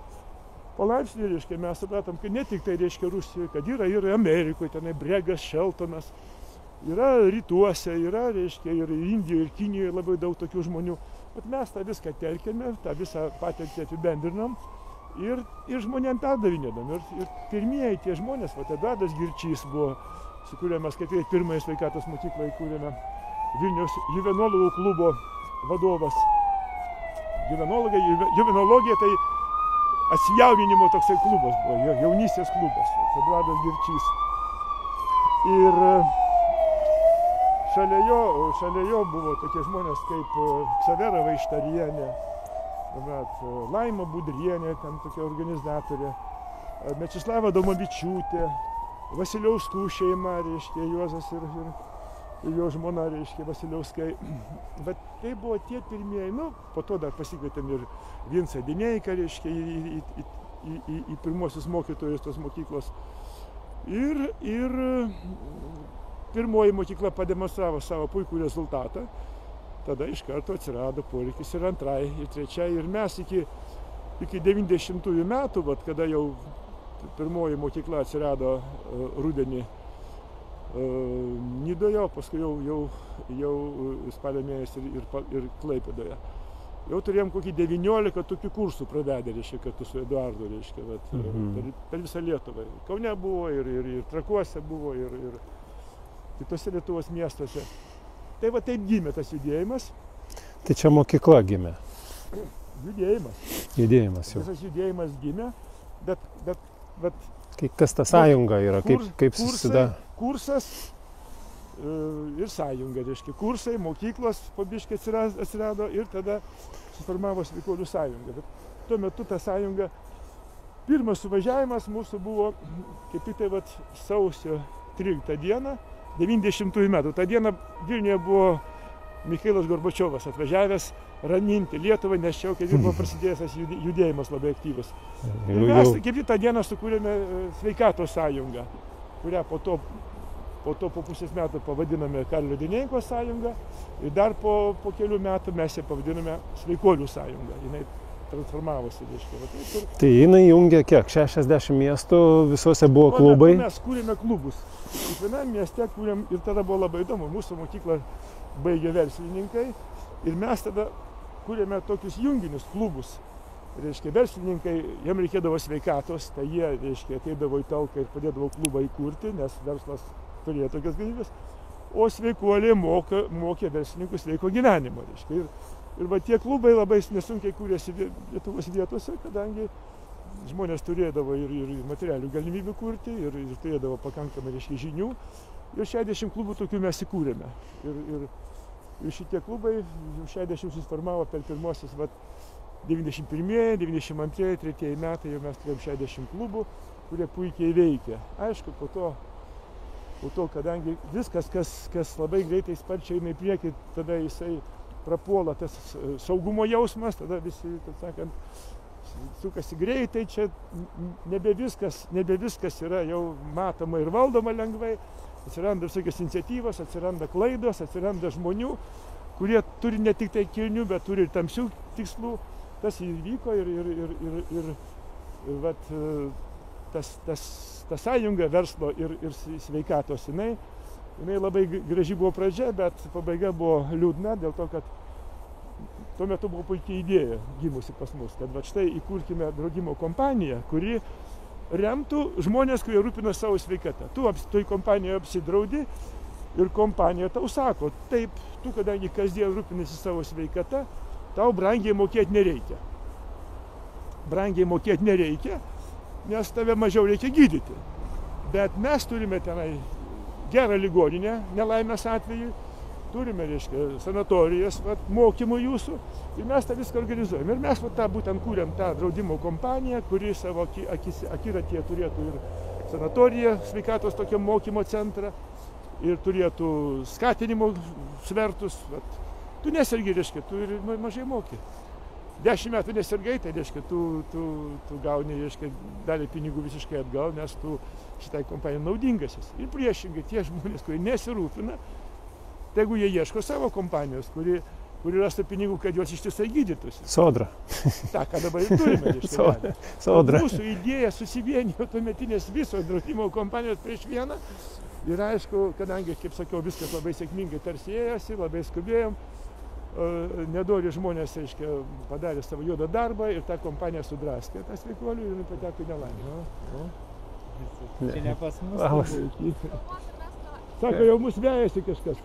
Palaipsniui, reiškia, mes supratom, kad ne tik tai, reiškia, Rusijoje, kad yra ir Amerikoje, tenai Bregas, Šeltonas, yra rytuose, yra, reiškia, ir Indijoje, ir Kinijoje labai daug tokių žmonių. Bet mes tą viską telkėme, tą visą patirtį apibendrinom ir žmonėm perdavinėdam. Ir pirmieji tie žmonės, Eduardas Girčys buvo, su kuriuo mes kaip pirmąją sveikatos mokyklą įkūrėme, Vilniaus juvenologų klubo vadovas. Juvenologija tai atsijauninimo toksai klubas buvo, jaunystės klubas, Eduardas Girčys. Ir šalia jo buvo tokie žmonės kaip Ksavera Vaištarienė, Laima Budrienė, ten tokia organizatorė, Mečeslava Domavičiūtė, Vasiliauskų šeima, reiškia, Juozas ir jo žmona, reiškia, Vasiliauskai. Bet tai buvo tie pirmieji, po to dar pasikvietėm ir Vincą Dineiką, reiškia, į pirmosius mokytojus tos mokyklos. Ir pirmoji mokykla pademonstravo savo puikų rezultatą. Tada iš karto atsirado poreikis ir antrai, ir trečiai. Ir mes iki 90-ųjų metų, kada jau pirmoji mokykla atsirado rudenį Nidoje, paskui jau spalio mėnesį ir Klaipėdoje. Jau turėjom kokį 19 tokių kursų pravedę, reiškia, kartu su Eduardu, reiškia, per visą Lietuvą. Kaune buvo, ir Trakuose buvo, ir kitose Lietuvos miestuose. Tai va taip gimė tas judėjimas. Tai čia mokykla gimė? Judėjimas jau. Visas judėjimas gimė, bet kas ta sąjunga yra, kaip susidaro? Kursas ir sąjunga, reiškia, kursai, mokyklos po biškį atsirado ir tada suformavo Sveikuolių sąjunga. Bet tuo metu ta sąjunga, pirmas suvažiavimas mūsų buvo, kaip tik tai sausio 13 dieną, 90-ųjų metų. Ta diena Vilniuje buvo Michailas Gorbačiovas atvažiavęs raminti Lietuvą, nes čia kaip buvo prasidėjęs tas judėjimas labai aktyvus. Ir mes kaip tik tą dieną sukūrėme Sveikatos sąjungą, kurią po pusės metų pavadiname Karlio Dineikos sąjungą ir dar po kelių metų mes ją pavadiname Sveikuolių sąjungą. Jinai transformavosi, reiškia. Tai jinai jungia kiek? 60 miestų, visuose buvo klubai? Mes kūrėme klubus. Kiekvienam mieste kūrėm ir tada buvo labai įdomu. Mūsų mokyklą baigė verslininkai ir mes tada kūrėme tokius junginius klubus. Reiškia, verslininkai, jiem reikėdavo sveikatos, tai jie, reiškia, ateidavo į talką ir padėdavo klubą įkurti, nes verslas turėjo tokias galimybės, o sveikuoliai mokė verslininkus sveiko gyvenimo, reiškia. Ir va tie klubai labai nesunkiai kūrėsi Lietuvos vietose, kadangi žmonės turėdavo ir materialių galimybių kurti, ir turėdavo pakankamai, reiškia, žinių. Ir 60 klubų tokių mes įkūrėme. Ir šitie klubai 60 susiformavo per pirmosius 91, 92, 3 metai jau mes turėjom 60 klubų, kurie puikiai veikia. Aišku, po to, kadangi viskas, kas labai greitai sparčiai eina į priekį, tada jisai prapuola tas saugumo jausmas, tada visi, taip sakant, sukasi greitai, čia nebe viskas yra jau matoma ir valdoma lengvai, atsiranda visokios iniciatyvos, atsiranda klaidos, atsiranda žmonių, kurie turi ne tik tai kilnių, bet turi ir tamsių tikslų. Tas įvyko ir ta sąjunga verslo ir sveikatos, jinai labai graži buvo pradžia, bet pabaiga buvo liūdna dėl to, kad tuo metu buvo puikiai idėja gimusi pas mus, kad štai įkurkime draudimo kompaniją, kuri remtų žmonės, kurie rūpina savo sveikatą. Tu toj kompanijoje apsidraudi ir kompanija tau sako, taip, tu kadangi kasdien rūpinasi savo sveikatą, tau brangiai mokėti nereikia. Brangiai mokėti nereikia, nes tave mažiau reikia gydyti. Bet mes turime tenai gerą ligoninę, nelaimės atveju, turime, reiškia, sanatorijas, mokymų jūsų, ir mes tą viską organizuojame. Ir mes būtent kūrėm tą draudimo kompaniją, kuri savo akiratyje turėtų ir sanatoriją, sveikatos tokio mokymo centrą, ir turėtų skatinimo svertus. Tu nesergi, reiškia, tu ir mažai moki. 10 metų nesergai, tai reiškia, tu gauni, reiškia, dalį pinigų visiškai atgal, nes tu šitai kompanijai naudingasis. Ir priešingai, tie žmonės, kurie nesirūpina, tegu jie ieško savo kompanijos, kuri rastų pinigų, kad jos ištisai gydytųsi. Sodra. Ta, ką dabar ir turime, reiškia. Sodra. Mūsų idėja susivienijo tuometinės visos draudimo kompanijos prieš vieną. Ir aišku, kadangi, kaip sakiau, viskas labai sėkmingai tarsi ėjosi, labai skubėjom, nedori žmonės, reiškia, padarė savo juodą darbą ir tą kompaniją sudraskė, tą sveikuolių, ir pateko į nelaimę. Čia ne pas mus. Sako, jau mus vejasi kažkas.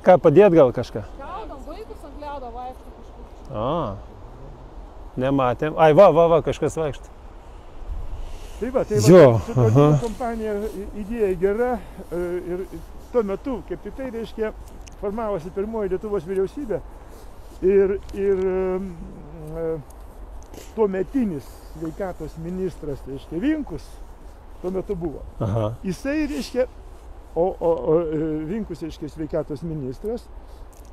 Ką, padėt gal kažką? Gaudom vaikus ant ledo vaikšto kažkur. Nematėm. Ai, va, kažkas vaikšto. Tai va, šitą kompaniją idėja gera ir tuo metu, kaip tik tai, reiškia, formavosi pirmoji Lietuvos vyriausybė ir tuometinis sveikatos ministras, reiškia, Vinkus, tuo metu buvo. Jisai, reiškia, o Vinkus, reiškia, sveikatos ministras,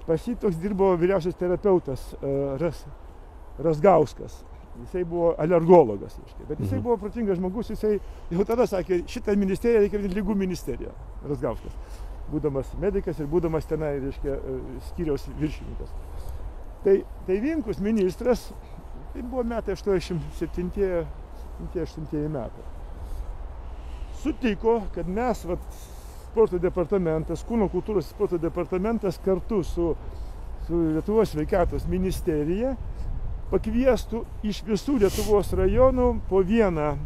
pas jį toks dirbo vyriausias terapeutas Razgauskas. Jisai buvo alergologas, reiškia, bet jisai buvo protingas žmogus, jisai jau tada sakė, šitą ministeriją reikia vadinti lygų ministeriją, Razgauskas, būdamas medikas ir būdamas tenai, reiškia, skyriaus viršininkas. Tai Vinkus ministras, tai buvo metai 87-88 metai, sutiko, kad mes, sporto departamentas, kūno kultūros sporto departamentas kartu su Lietuvos sveikatos ministerija pakviestų iš visų Lietuvos rajonų po vieną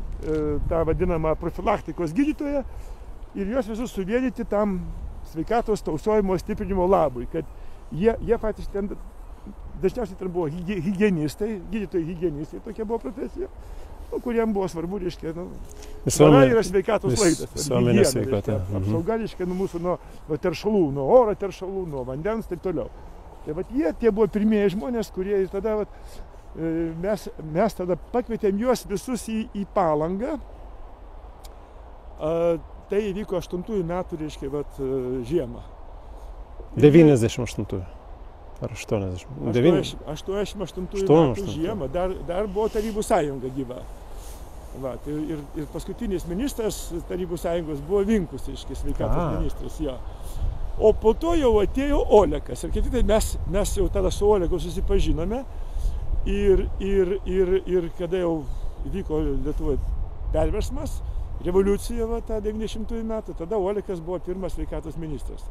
tą vadinamą profilaktikos gydytoją ir juos visus suvienyti tam sveikatos tausojimo stiprinimo labui, kad jie patys ten, dažniausiai ten buvo higienistai, gydytojai higienistai, tokia buvo profesija, kuriem buvo svarbu, reiškia, vara yra sveikatos laidas. Visuomenės sveikata. Apsauga, reiškia, mūsų nuo teršalų, nuo oro teršalų, nuo vandens, taip toliau. Tai tie buvo pirmieji žmonės, kurie ir tada mes tada pakvietėm juos visus į Palangą. Tai įvyko 8 metų, reiškia, žiemą. 98 ar 80? 88 metų žiemą, dar buvo Tarybų sąjunga gyva. Ir paskutinis ministras Tarybų sąjungos buvo Vinkus, reiškia, sveikatos ministras. Jo. O po to jau atėjo Olekas. Ir kaip tai mes jau tada su Oleku susipažinome. Ir kada jau vyko Lietuvoje perversmas, revoliucija, ta 90 metų, tada Olekas buvo pirmas sveikatos ministras.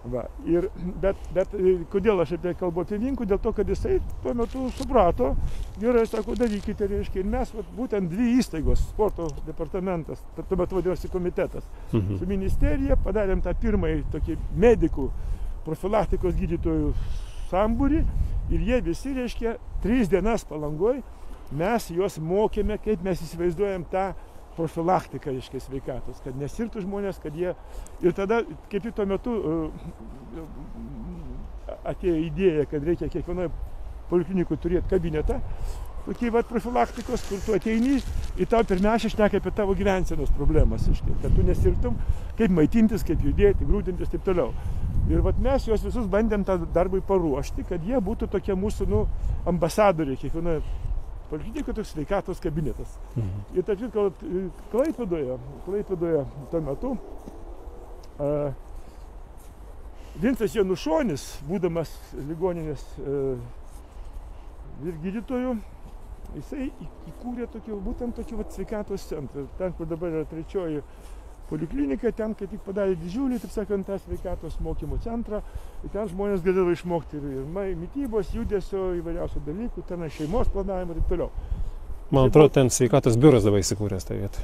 Bet kodėl aš kalbu apie Vinkų? Dėl to, kad jisai tuo metu suprato, gerai, sako, darykite, reiškia, ir mes būtent 2 įstaigos, sporto departamentas, tuo metu vadinosi komitetas, su ministerija padarėm tą pirmąjį tokį medikų profilaktikos gydytojų sambūrį ir jie visi, reiškia, 3 dienas Palangoj mes juos mokėme, kaip mes įsivaizduojam tą profilaktika, reiškia, sveikatos, kad nesirgtų žmonės, kad jie... Ir tada, kaip tuo metu atėjo idėja, kad reikia kiekvienoje poliklinikų turėti kabinetą, tokį profilaktikos, kur tu ateini ir tau pirmiausia šneka apie tavo gyvensenos problemas, reiškia, kad tu nesirgtum, kaip maitintis, kaip judėti, grūdintis, taip toliau. Ir mes juos visus bandėm tą darbui paruošti, kad jie būtų tokie mūsų, ambasadoriai kiekvienoje poliklinikų, toks sveikatos kabinetas. Ir tarp kitko, Klaipėdoje tuo metu Vincas Janušonis, būdamas ligoninės gydytojų, jisai įkūrė būtent tokį sveikatos centrą. Ten, kur dabar yra 3 poliklinika, ten kaip tik padarė didžiulį, taip sakant, tą sveikatos mokymo centrą. Ir ten žmonės galėjo išmokti ir mitybos, judesio, įvairiausių dalykų, ten šeimos planavimo ir taip toliau. Man atrodo, ten sveikatos biuras dabar įsikūręs tą vietą.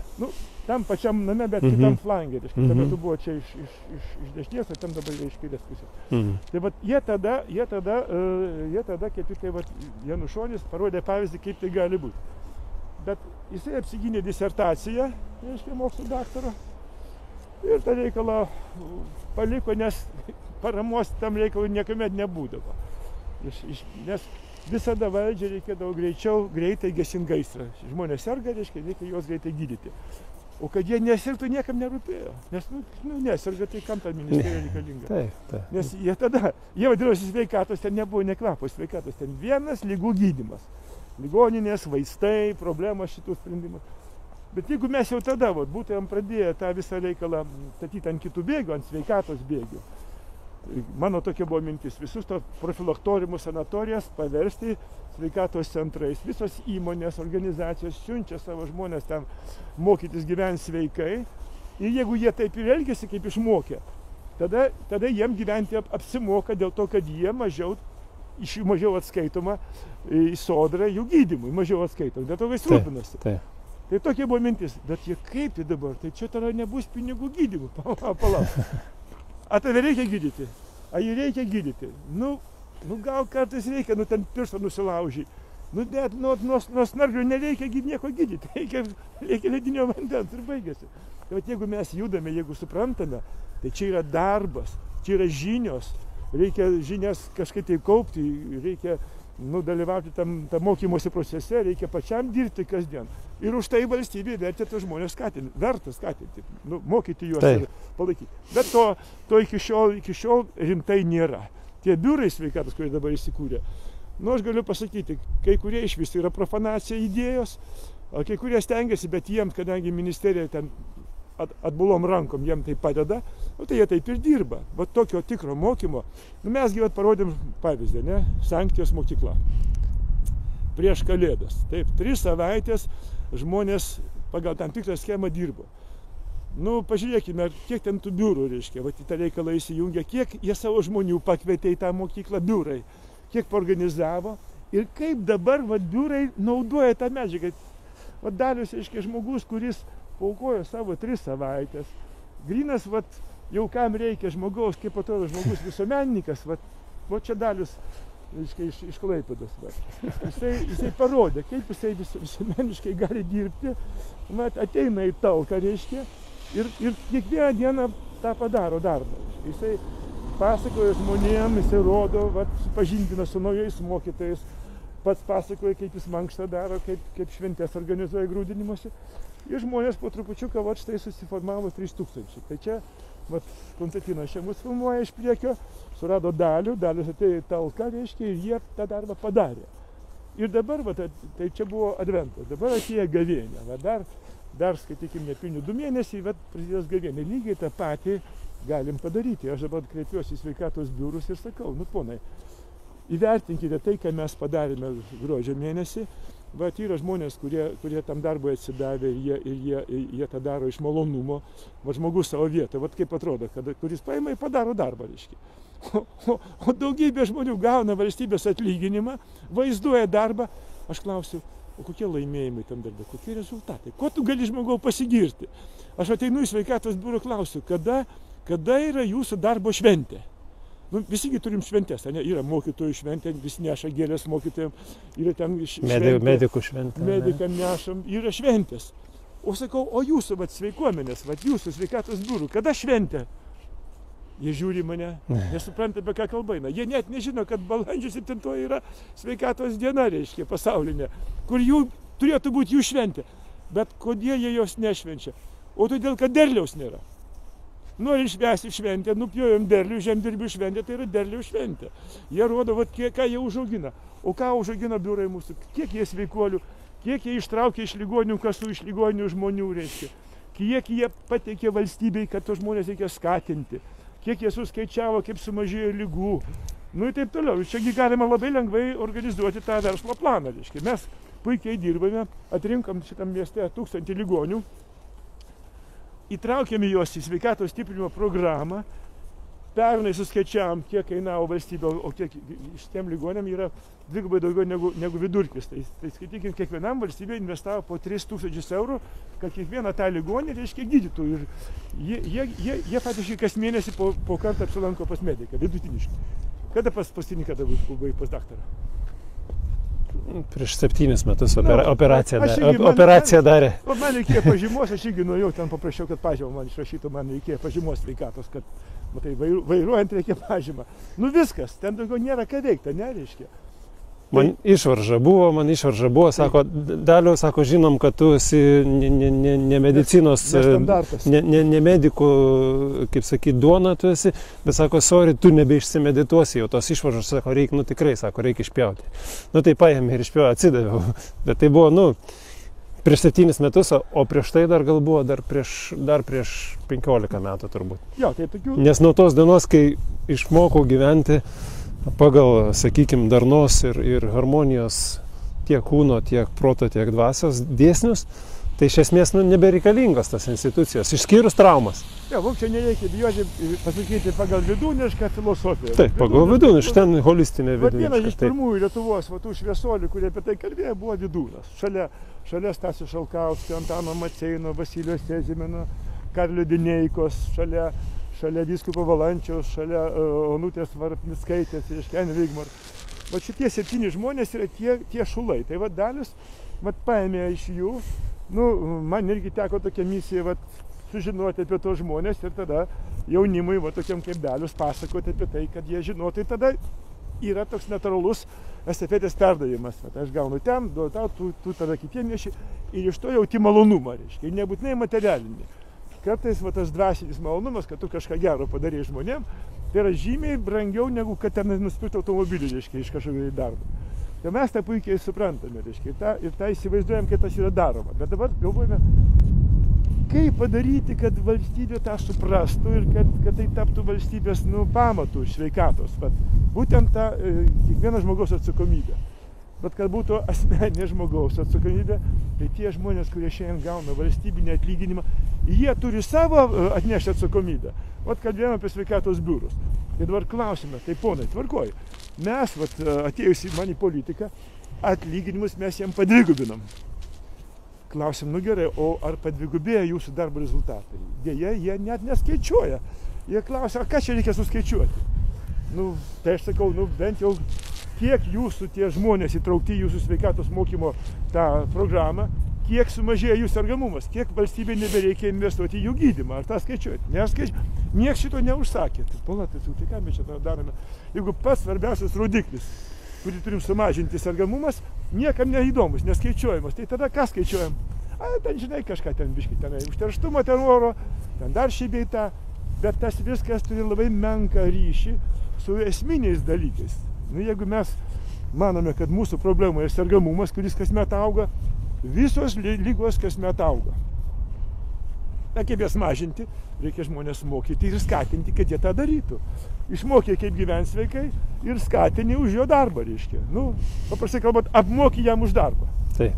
Tam pačiam name, bet kitam flangė. Tuo metu buvo čia iš dešinės, o ten dabar iš kairės pusės. Tai jie tada, kaip tik tai Janušonis parodė pavyzdį, kaip tai gali būti. Bet jisai apsigynė disertaciją, reiškia, mokslo daktaro. Ir tą reikalą paliko, nes paramos tam reikalui niekuomet nebūdavo. Nes visada valdžiai reikėdavo greitai gesinti gaisrą. Žmonės serga, reikia juos greitai gydyti. O kad jie nesirgtų, niekam nerūpėjo. Nes, neserga, tai kam ta ministerija reikalinga? Taip. Nes jie vadinosi sveikatos, ten nebuvo nekvapo sveikatos, ten vienas ligų gydymas. Ligoninės, vaistai, problemos šitų sprendimų. Bet jeigu mes jau tada būtumėm pradėję tą visą reikalą statyti ant kitų bėgių, ant sveikatos bėgių, mano tokia buvo mintis, visus to profilaktoriumų sanatorijas paversti sveikatos centrais. Visos įmonės, organizacijos siunčia savo žmonės ten mokytis gyventi sveikai. Ir jeigu jie taip ir elgiasi, kaip išmokė, tada jiem gyventi apsimoka dėl to, kad jie mažiau atskaitoma į sodrą jų gydymui, mažiau atskaitoma, dėl to vis rūpinasi. Tai tokia buvo mintis, bet jie kaip tai dabar, tai čia tada nebus pinigų gydymų, palauk. A tave reikia gydyti? A jį reikia gydyti? Nu gal kartais reikia, ten pirštą nusilaužy. Bet nuo snarglių nereikia nieko gydyti, reikia ledinio vandens ir baigėsi. Tai jeigu mes judame, jeigu suprantame, tai čia yra darbas, čia yra žinios, reikia žinias kažkaip tai kaupti, reikia dalyvauti tam mokymosi procese, reikia pačiam dirbti kasdien. Ir už tai valstybė verta tos žmonės skatinti, mokyti juos ir palaikyti. Bet to iki šiol rimtai nėra. Tie biurai sveikatos, kurie dabar įsikūrė, aš galiu pasakyti, kai kurie iš vis yra profanacija idėjos, o kai kurie stengiasi, bet jiems, kadangi ministerija ten atbulom rankom jiem tai padeda, tai jie taip ir dirba. Va tokio tikro mokymo. Mesgi parodėm pavyzdį, Sankcijos mokykla. Prieš Kalėdas. Taip, 3 savaitės žmonės pagal tam tikrą schemą dirbo. Pažiūrėkime, kiek ten tų biurų, reiškia, į tą reikalą įsijungia, kiek jie savo žmonių pakvietė į tą mokyklą biurai, kiek paorganizavo ir kaip dabar biurai naudoja tą medžiagą. Dalius, reiškia, žmogus, kuris paukojo savo 3 savaitės, grynas, jau kam reikia žmogaus, kaip atrodo žmogus visuomenininkas, čia Dalius, reiškia, iš Klaipėdos. Jisai parodė, kaip jisai visuomeniškai gali dirbti, ateina į talką, reiškia, ir kiekvieną dieną tą padaro darbą. Jisai pasakoja žmonėm, jisai rodo, supažindina su naujais mokytojais, pats pasakoja, kaip jis mankštą daro, kaip šventės organizuoja grūdinimuose. Ir žmonės po trupučiuką štai susiformavo 3000. Tai čia, Konstantinas čia mus filmuoja iš priekio, surado Dalius atėjo į talką, reiškia, ir jie tą darbą padarė. Ir dabar, tai čia buvo adventas, dabar atėjo gavėnė. Dar skaitykim, nepilni 2 mėnesiai, prasidės gavėnė. Lygiai tą patį galim padaryti. Aš dabar kreipiuosi į sveikatos biurus ir sakau, ponai, įvertinkite tai, ką mes padarėme gruodžio mėnesį. Yra žmonės, kurie tam darbui atsidavė ir jie tą daro iš malonumo. Žmogus savo vietą, kaip atrodo, kuris paima ir padaro darbą, reiškia. O daugybė žmonių gauna valstybės atlyginimą, vaizduoja darbą. Aš klausiu, o kokie laimėjimai tam darbė, kokie rezultatai? Ko tu gali žmogau pasigirti? Aš ateinu į sveikatos biurą, klausiu, kada yra jūsų darbo šventė? Visigi turim šventės, yra mokytojų šventė, visi neša gėlės mokytojams, yra ten šventė, medikų šventė, medikam nešam, yra šventės. O sakau, o jūsų sveikuomenės, jūsų sveikatos biurų, kada šventė? Jie žiūri mane, nesupranta, apie ką kalba eina. Jie net nežino, kad balandžio 7 yra sveikatos diena, reiškia, pasaulinė, kur jų turėtų būti jų šventė. Bet kodėl jie jos nešvenčia? O todėl, kad derliaus nėra. Nori švęsti šventę, nupjojom derlių, žemdirbių šventė, tai yra derlių šventė. Jie rodo, ką jie užaugina. O ką užaugina biurai mūsų? Kiek jie sveikuolių, kiek jie ištraukia iš ligoninių kasų, iš ligoninių žmonių, reiškia. Kiek jie pateikė valstybei, kad tos žmonės reikia skatinti. Kiek jie suskaičiavo, kaip sumažėjo ligų. Ir taip toliau. Čiagi galima labai lengvai organizuoti tą verslo planą, reiškia. Mes puikiai dirbame, atrinkom šitam mieste 1000 ligonių. Įtraukėme juos į sveikatos stiprinimo programą, pernai suskaičiavom, kiek kainavo valstybė, o kiek šitiem ligonėm yra 2 daugiau negu vidurkis. Tai skaitykim, kiekvienam valstybė investavo po 3000 eurų, kad kiekvieną tą ligonį, reiškia, gydytų. Ir jie faktiškai kas mėnesį po kartą apsilanko pas mediką, vidutiniškai. Kada paskutinį kartą buvai pas daktarą? Prieš 7 metus operaciją darė. Man reikėjo pažymos, aš irgi nuėjau ten, paprašiau, kad pažymą man išrašytų, man reikėjo pažymos sveikatos, kad Matai, vairuojant reikia pažymą. Nu viskas, ten daugiau nėra ką veikti, nereiškia. Man išvarža buvo, sako, Daliau, sako, žinom, kad tu esi ne medicinos, ne medikų, kaip sakyti, duona tu esi, bet sako, sorry, tu nebeišsimedituosi, jau tos išvaržos, sako, reikia, nu tikrai, sako, reikia išpjauti. Nu tai paėmė ir išpjauti, atsidaviau, bet tai buvo, nu, prieš 7 metus, o prieš tai dar gal buvo, dar prieš 15 metų turbūt. Jo, tai tokių... Nes nuo tos dienos, kai išmokau gyventi pagal, sakykime, darnos ir harmonijos tiek kūno, tiek proto, tiek dvasios dėsnius, tai iš esmės nebereikalingos tas institucijos, išskyrus traumas. Ja, mums čia nereikia bijoti pasakyti pagal vidūnišką filosofiją. Taip, pagal vidūnišką, ten holistinė vidūniška. Vienas iš pirmųjų Lietuvos tų šviesolių, kurie apie tai kalbėjo, buvo Vidūnas. Šalia Stasio Šalkauskio, Antano Maceino, Vasilijos Sezimino, Karlio Dineikos, šalia vyskupo Valančiaus, šalia Onutės Varpnickaitės, N. Vigmar. Va šitie 7 žmonės yra tie šulai. Tai va Dalius paėmė iš jų, nu, man irgi teko tokia misija sužinoti apie tos žmonės ir tada jaunimui, tokiam kaip Dalius, pasakoti apie tai, kad jie žinotų. Tai tada yra toks natūralus estafetės perdavimas. Aš gaunu ten, duodu tau, tu tada kitiem neši ir iš to jauti malonumą, reiškia, ir nebūtinai materialinį. Kartais tas dvasinis malonumas, kad tu kažką gero padarėjai žmonėm, tai yra žymiai brangiau negu kad ten nusipirkti automobilį, reiškia, iš kažkokio darbo. Tai mes tą puikiai suprantame, reiškia, ir tą įsivaizduojam, kaip tas yra daroma. Bet dabar galvojame, kaip padaryti, kad valstybė tą suprastų ir kad tai taptų valstybės pamatų sveikatos. Būtent ta kiekvieno žmogaus atsakomybė. Bet kad būtų asmeninė žmogaus atsakomybė, tai tie žmonės, kurie šiandien gauna valstybinį atlyginimą, jie turi savo atnešti atsakomybę. Kalbėjome apie sveikatos biurus. Tai dabar klausime, tai ponai, tvarkoj. Mes, atėjus į mane politiką, atlyginimus mes jiem padvigubinam. Klausim, gerai, o ar padvigubėja jūsų darbo rezultatai? Deja, jie net neskaičiuoja. Jie klausia, ką čia reikia suskaičiuoti? Tai aš sakau, bent jau kiek jūsų tie žmonės įtraukti į jūsų sveikatos mokymo tą programą, kiek sumažėja jų sergamumas, kiek valstybė nebereikia investuoti į jų gydymą, ar tą skaičiuoti. Niekas šito neužsakė. Tai ką mes čia darome? Jeigu pats svarbiausias rodiklis, kurį turim sumažinti sergamumas, niekam neįdomus, neskaičiuojamas, tai tada ką skaičiuojam? Ten žinai kažką ten biškį, užterštumą ten oro, ten dar šį bei tą, bet tas viskas turi labai menką ryšį su esminiais dalykais. Jeigu mes manome, kad mūsų problema yra sergamumas, kuris kasmet auga, visos lygos kasmet auga. Kaip jas mažinti, reikia žmonės mokyti ir skatinti, kad jie tą darytų. Išmokė, kaip gyventi sveikai ir skatini už jo darbą, reiškia. Paprastai kalbant, apmoky jam už darbą. Taip.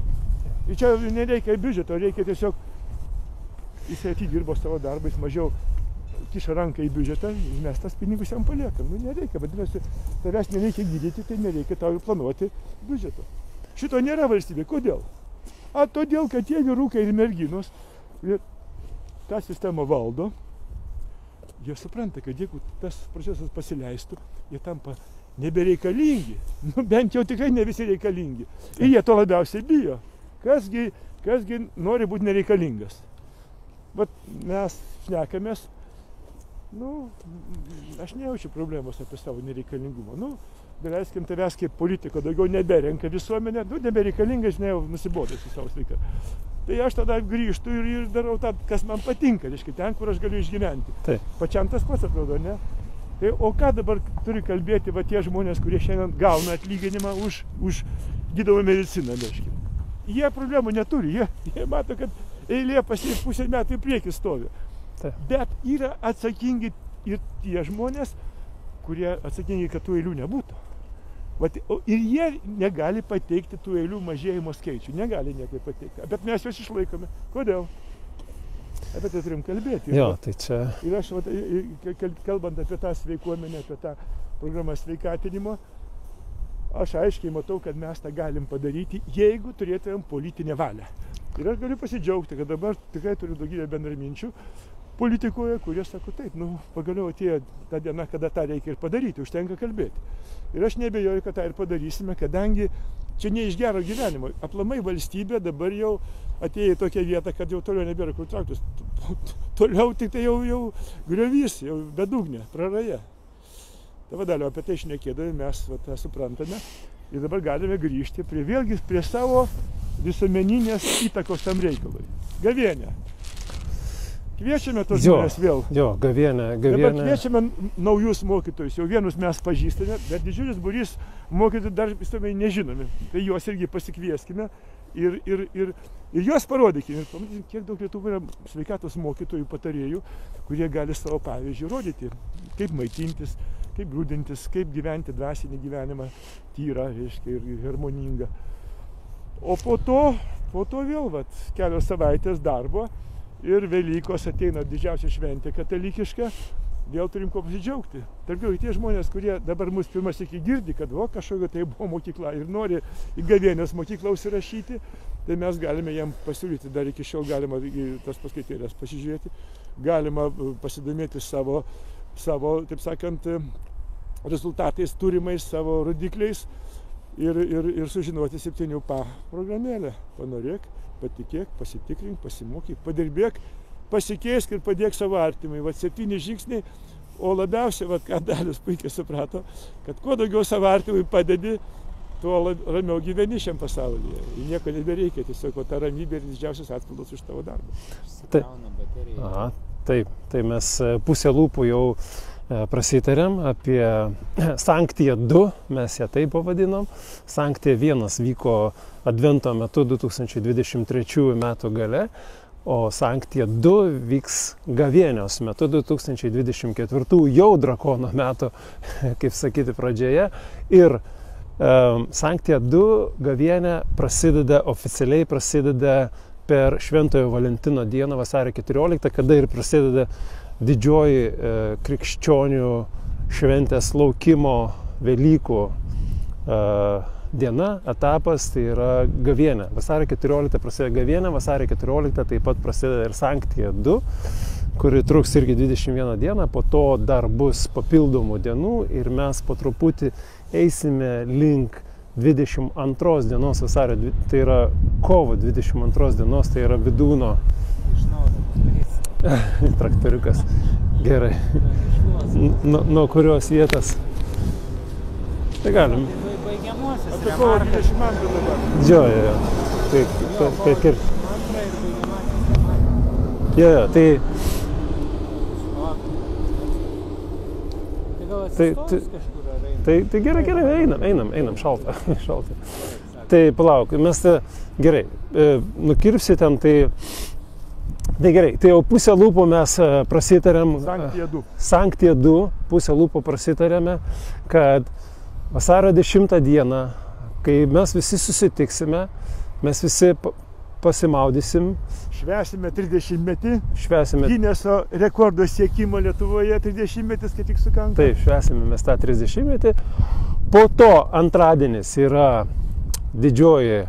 Ir čia nereikia biudžeto, reikia tiesiog, jis atidirbo savo darbą, jis mažiau kiša ranką į biudžetą, mes tas pinigus jam paliekam. Nereikia, vadinasi, tavęs nereikia gydyti, tai nereikia tau ir planuoti biudžeto. Šito nėra valstybė. Kodėl? Todėl, kad tie vyrukai ir merginos tą sistemą valdo, jie supranta, kad jeigu tas procesas pasileistų, jie tampa nebereikalingi. Bent jau tikrai ne visi reikalingi. Ir jie to labiausiai bijo. Kasgi nori būti nereikalingas. Bet mes šnekamės, aš nejaučiu problemos apie savo nereikalingumą. Daleiskim, tavęs kaip politiko daugiau neberenka visuomenė, nebereikalingas, žinai, nusibodęs į savo sveiką. Tai aš tada grįžtu ir darau tą, kas man patinka, reiškia, ten, kur aš galiu išgyventi. Taip. Pačiam tas pats atrodo, ne? Tai, o ką dabar turi kalbėti tie žmonės, kurie šiandien gauna atlyginimą už gydomą mediciną, reiškia? Jie problemų neturi, jie mato, kad eilė pusę metų į priekį stovi. Bet yra atsakingi ir tie žmonės, kurie atsakingi, kad tų eilių nebūtų. Ir jie negali pateikti tų eilių mažėjimo skaičių. Negali niekaip pateikti. Bet mes juos išlaikome. Kodėl? Apie tai turim kalbėti. Tai čia... Ir aš, kalbant apie tą sveikuomenę, apie tą programą sveikatinimo, aš aiškiai matau, kad mes tą galim padaryti, jeigu turėtumėm politinę valią. Ir aš galiu pasidžiaugti, kad dabar tikrai turiu daugybę bendraminčių politikoje, kurie sako, taip, pagaliau atėjo ta diena, kada tą reikia ir padaryti, užtenka kalbėti. Ir aš nebejoju, kad tą ir padarysime, kadangi čia ne iš gero gyvenimo. Aplamai valstybė dabar jau atėjo į tokią vietą, kad jau toliau nebėra kur trauktis. Toliau tik tai jau griovys, jau bedugnė, praraja. Tai vadalio apie tai šnekėdami mes tą suprantame ir dabar galime grįžti vėlgi prie savo visuomeninės įtakos tam reikalui. Gavėnia. Kviečiame tos žmonės vėl. Jo, gavėnia. Dabar kviečiame naujus mokytojus, jau vienus mes pažįstame, bet didžiulis būrys mokytojų dar visuomenį nežinomi. Tai juos irgi pasikvieskime ir juos parodykime. Ir pamatysime, kiek daug Lietuvoje yra sveikatos mokytojų patarėjų, kurie gali savo pavyzdžių rodyti, kaip maitintis, kaip grūdintis, kaip gyventi dvasinį gyvenimą tyrą, reiškia, ir harmoningą. O po to vėl kelios savaitės darbo ir Velykos ateina didžiausia šventė katalikiška, vėl turim ko pasidžiaugti. Tarp jų tie žmonės, kurie dabar mus pirmas iki girdi, kad kažkokia tai buvo mokykla ir nori į Gavėnios mokyklą užsirašyti, tai mes galime jam pasiūlyti, dar iki šiol galima į tas paskaitėlės pasižiūrėti, galima pasidomėti savo, taip sakant, rezultatais turimais, savo rodikliais ir sužinoti 7P programėlę. Panorėk, patikėk, pasitikrink, pasimokyk, padirbėk, pasikeisk ir padėk savo artimai. 7 žingsniai, o labiausiai, ką Dalius puikiai suprato, kad kuo daugiau savo artimai padedi, tuo ramiau gyveni šiam pasaulyje. Ir nieko nebereikia, tiesiog ta ramybė ir didžiausias atpildas už tavo darbą. Taip, mes pusę lūpų jau prasitarėm apie Sanktiją 2, mes ją taip pavadinom. Sanktija 1 vyko Advento metu 2023 metų gale, o Sanktija 2 vyks Gavėnios metu 2024 jau drakono metų, kaip sakyti, pradžioje. Ir Sanktija 2 Gavėnė oficialiai prasideda per Šventojo Valentino dieną, vasario 14, kada ir prasideda didžioji krikščionių šventės laukimo Velykų diena, etapas, tai yra Gavėnia. Vasario 14 prasideda Gavėnia, vasario 14 taip pat prasideda ir Sanktija 2, kuri truks irgi 21 dieną, po to dar bus papildomų dienų ir mes po truputį eisime link 22 dienos vasario, tai yra kovo 22 dienos, tai yra Vidūno traktoriukas. Gerai. Nuo kurios vietos? Tai galim. Apie kovo 22 dabar. Jo. Tai gerai, einam, šalta. Tai palauk, mes gerai, nukirpsi ten, tai gerai, tai jau pusę lūpų mes prasitarėm. Sanktija 2, pusę lūpų prasitarėme, kad vasario 10 dieną, kai mes visi susitiksime, mes visi pasimaudysim. Švęsime 30-metį. Gineso rekordo siekimo Lietuvoje 30-metis, kai tik sukanka. Taip, švęsime mes tą 30-metį. Po to antradienis yra didžioji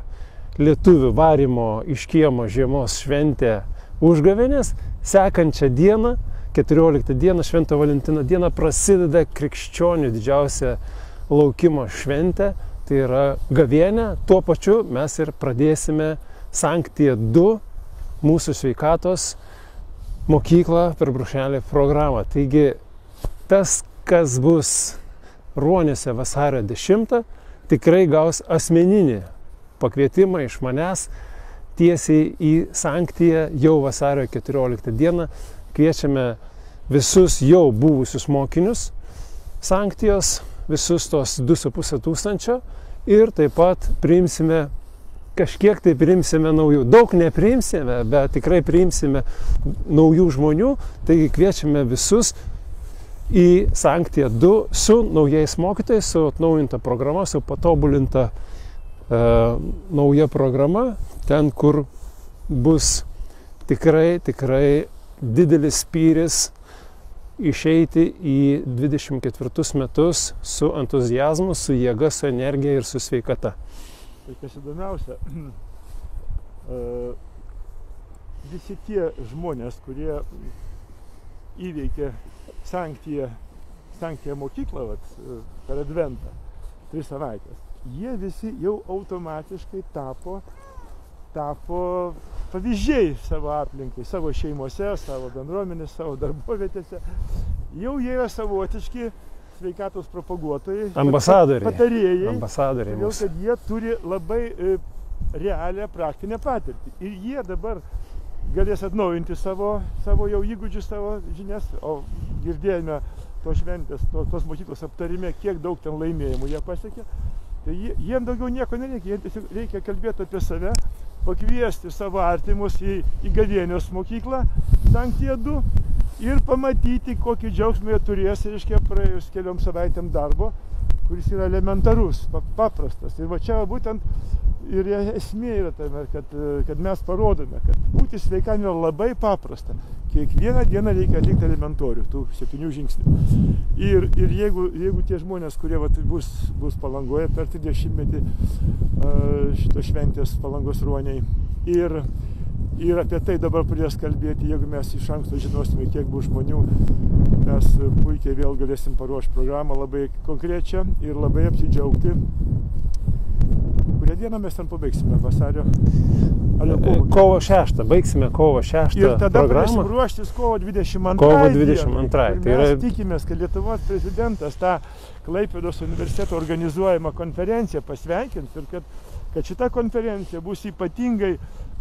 lietuvių varymo iš kiemo žiemos šventė Užgavėnės. Sekančią dieną, 14 dieną, Švento Valentino dieną, prasideda krikščionių didžiausia laukimo šventė, tai yra Gavėnia. Tuo pačiu mes ir pradėsime Sanktiją 2, mūsų sveikatos mokyklą per Brūkšnelį programą. Taigi tas, kas bus Ruoniuose vasario 10, tikrai gaus asmeninį pakvietimą iš manęs tiesiai į Sanktiją jau vasario 14 dieną. Kviečiame visus jau buvusius mokinius Sanktijos, visus tos 2,5 tūkstančio ir taip pat kažkiek tai priimsime naujų. Daug nepriimsime, bet tikrai priimsime naujų žmonių, taigi kviečiame visus į Sanktiją 2 su naujais mokytojais, su atnaujinta programa, su patobulinta nauja programa, ten, kur bus tikrai didelis spyris išeiti į 24 metus su entuzijazmu, su jėga, su energija ir su sveikata. Tai kas įdomiausia, visi tie žmonės, kurie įveikė Sanktiją mokyklą per Adventą 3 savaitės, jie visi jau automatiškai tapo pavyzdžiai savo aplinkai, savo šeimose, savo bendruomenės, savo darbovietėse. Jau jie yra savotiški sveikatos propaguotojai, ambasadoriai, patarėjai, ambasadoriai todėl kad jie turi labai realią praktinę patirtį. Ir jie dabar galės atnaujinti savo jau įgūdžius, savo žinias, o girdėjome tos šventės, tos mokyklos aptarime, kiek daug ten laimėjimų jie pasiekė. Tai jiem daugiau nieko nereikia, jiems tiesiog reikia kalbėti apie save, pakviesti savo artimus į gavėnios mokyklą Sanktija 2 ir pamatyti, kokį džiaugsmą jie turės, reiškia, praėjus keliom savaitėm darbo, kuris yra elementarus, paprastas. Ir va čia būtent ir esmė yra tame, kad mes parodome, kad būti sveikam yra labai paprasta. Kiekvieną dieną reikia atlikti elementorių, tų 7 žingsnių. Ir jeigu tie žmonės, kurie bus Palangoje per 30-metį šitos šventės Palangos ruoniai ir apie tai dabar pradės kalbėti, jeigu mes iš anksto žinosime, kiek bus žmonių, mes puikiai vėl galėsim paruošti programą labai konkrečią ir labai apsidžiaugti. Kurią dieną mes ten pabaigsime? Vasario? Kovo 6. Baigsime kovo 6 ir tada programą. Pradėsim ruoštis kovo 22. Kovo 22. Ir mes tikimės, kad Lietuvos prezidentas tą Klaipėdos universiteto organizuojamą konferenciją pasveikins ir kad šita konferencija bus ypatingai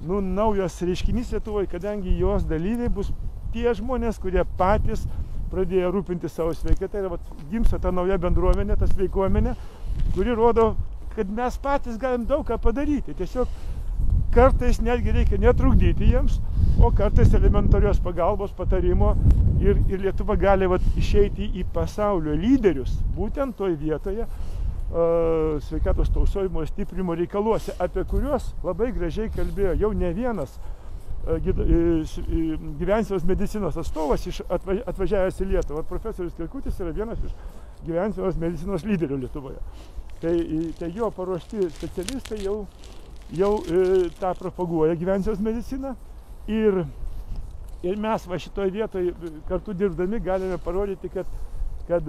naujas reiškinys Lietuvoje, kadangi jos dalyviai bus tie žmonės, kurie patys pradėjo rūpinti savo sveikatą. Ir gimsta ta nauja bendruomenė, ta sveikuomenė, kuri rodo, kad mes patys galim daug ką padaryti. Tiesiog kartais netgi reikia netrukdyti jiems, o kartais elementarios pagalbos, patarimo ir Lietuva gali išeiti į pasaulio lyderius būtent toj vietoje sveikatos tausojimo ir stiprinimo reikaluose, apie kuriuos labai gražiai kalbėjo jau ne vienas gyvensenos medicinos atstovas atvažiavęs į Lietuvą. Profesorius Kirkutis yra vienas iš gyvensenos medicinos lyderių Lietuvoje. Tai jo paruošti specialistai jau tą propaguoja gyvensenos mediciną ir mes šitoje vietoje kartu dirbdami galime parodyti, kad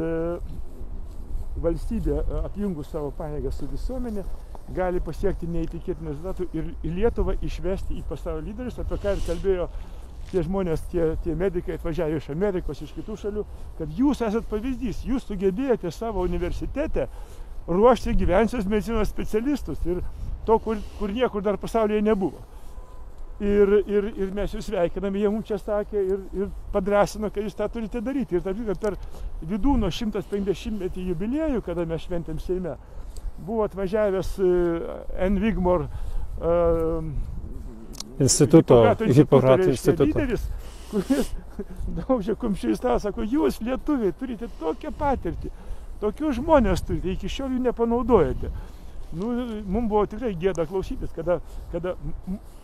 valstybė apjungus savo pajėgas su visuomenė gali pasiekti neįtikėtinų rezultatų ir Lietuvą išvesti į pasaulio lyderius, apie ką ir kalbėjo tie žmonės, tie medikai atvažiavę iš Amerikos, iš kitų šalių, kad jūs esat pavyzdys, jūs sugebėjote savo universitete ruošti gyvensenos medicinos specialistus ir to, kur niekur dar pasaulyje nebuvo. Ir mes jūs sveikiname, jie mums čia sakė ir padrąsino, kad jūs tą turite daryti. Ir taip, per Vydūno 150-metį jubiliejų, kada mes šventėm Seime, buvo atvažiavęs Envigmor Hipokrato instituto lyderis, kuris daužė kumščiu į stalą, sako, jūs lietuviai turite tokią patirtį, tokius žmonės turite, iki šiol jų nepanaudojate. Mums buvo tikrai gėda klausytis, kada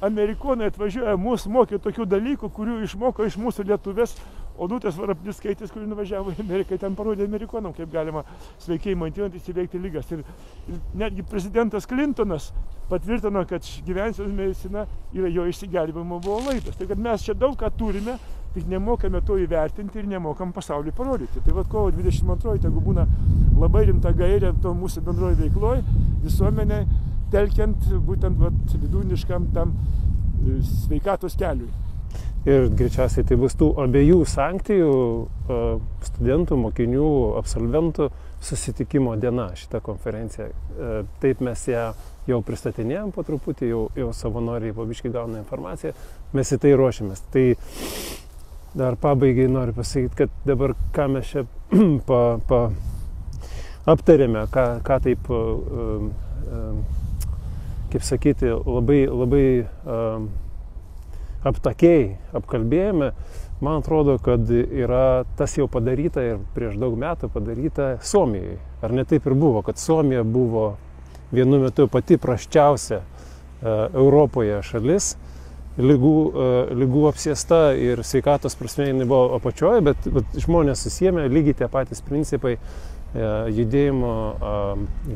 amerikonai atvažiuoja mus mokė tokių dalykų, kurių išmoko iš mūsų lietuvės, Onutės Varapniskaitės, kuri nuvažiavo į Ameriką, ten parodė amerikonam, kaip galima sveikai maitinantis įveikti ligas. Ir netgi prezidentas Clintonas patvirtino, kad gyvensenos medicina yra jo išsigelbėjimo buvo laidas. Tai kad mes čia daug ką turime, tik nemokame to įvertinti ir nemokam pasauliui parodyti. Tai kovo 22 tegu būna labai rimta gairė to mūsų bendroje veikloje, visuomenė telkiant būtent vidūniškam tam sveikatos keliui. Ir greičiausiai tai bus tų abiejų sankcijų studentų, mokinių, absolventų susitikimo diena šita konferencija. Taip mes ją jau pristatinėjom po truputį, jau savanoriai po biškį gauna informaciją, mes į tai ruošiamės. Tai dar pabaigai noriu pasakyti, kad dabar ką mes čia aptarėme, ką taip, kaip sakyti, labai aptakiai apkalbėjome, man atrodo, kad yra tas jau padaryta ir prieš daug metų padaryta Suomijoje. Ar ne taip ir buvo, kad Suomija buvo vienu metu pati prasčiausia Europoje šalis, lygų apsėsta ir sveikatos prasme jinai buvo apačioje, bet žmonės susiėmė lygiai tie patys principai judėjimo,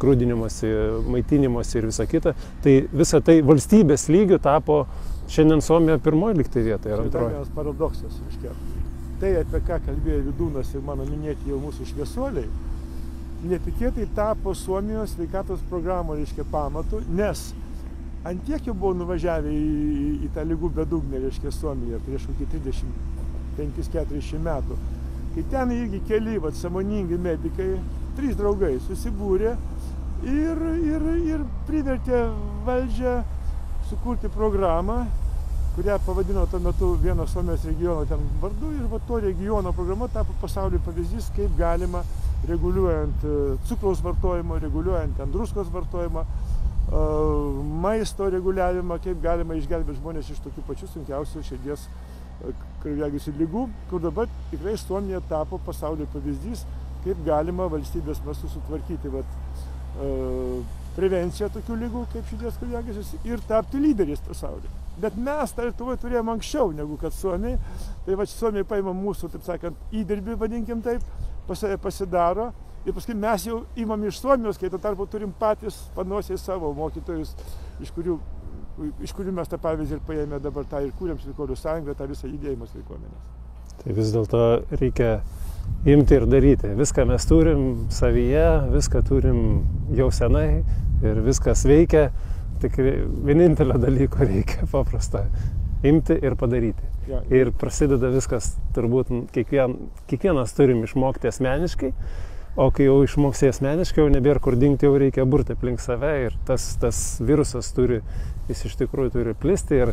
grūdinimosi, maitinimosi ir visa kita. Tai visa tai valstybės lygių tapo šiandien Suomija pirmoji lygtai vietoje ir antroji. Tai vienas paradoksas, reiškia. Tai, apie ką kalbėjo Vydūnas ir mano minėti jau mūsų šviesuoliai, netikėtai tapo Suomijos sveikatos programų, reiškia, pamatu, nes ant tiek jau buvo nuvažiavę į tą lygų bedugnę, reiškia, Suomiją prieš kokį 35-40 metų. Kai ten irgi keli, sąmoningi medikai, 3 draugai susibūrė ir privertė valdžią sukurti programą, kurią pavadino tuo metu vieno Suomijos regiono ten vardu, ir to regiono programa tapo pasaulio pavyzdys, kaip galima, reguliuojant cukraus vartojimą, reguliuojant druskos vartojimą, maisto reguliavimą, kaip galima išgelbėti žmonės iš tokių pačių sunkiausių širdies kraujagyslių ligų, kur dabar tikrai Suomija tapo pasaulio pavyzdys, kaip galima valstybės mastu sutvarkyti prevenciją tokių ligų kaip širdies kraujagyslių ir tapti lyderiais pasaulyje. Bet mes tą Lietuvoje turėjome anksčiau negu kad Suomiai. Tai Suomiai paima mūsų, taip sakant, įdirbį, vadinkim taip, pasidaro. Ir paskui mes jau imam iš Suomijos, kai tuo tarpu turim patys panosiai savo mokytojus, iš kurių mes tą pavyzdį ir paėmė dabar tą ir kūrėm Sveikolių sąjungą, tą visą judėjimą sveikomenės. Tai vis dėlto reikia imti ir daryti. Viską mes turim savyje, viską turim jau senai ir viskas veikia. Tik vienintelio dalyko reikia paprasta imti ir padaryti. Ja. Ir prasideda viskas, turbūt kiekvienas turim išmokti asmeniškai, o kai jau išmoksi asmeniškai, jau nebėra kur dingti, jau reikia burti aplink save ir tas virusas jis iš tikrųjų turi plisti. Ir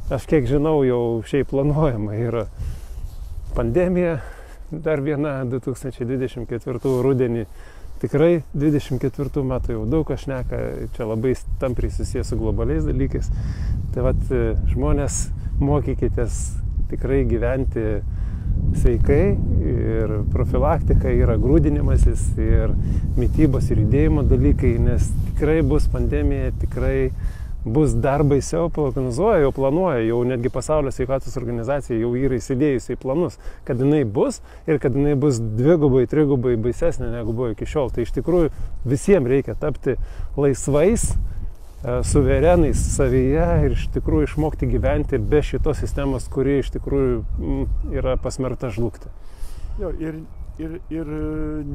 aš kiek žinau, jau šiaip planuojama yra pandemija, dar viena 2024 rudenį. Tikrai 24 metų jau daug kas šneka, čia labai tampriai susijęs su globaliais dalykais. Tai žmonės, mokykitės tikrai gyventi sveikai ir profilaktika yra grūdinimasis ir mitybos ir judėjimo dalykai, nes tikrai bus pandemija, tikrai bus dar baisiau, prognozuoja, jau planuoja, jau netgi Pasaulio sveikatos organizacija jau yra įsidėjusi į planus, kad jinai bus ir kad jinai bus 2, 3 baisesnė negu buvo iki šiol. Tai iš tikrųjų visiems reikia tapti laisvais, suverenais savyje ir iš tikrųjų išmokti gyventi be šitos sistemos, kuri iš tikrųjų yra pasmerta žlugti. Jo, ir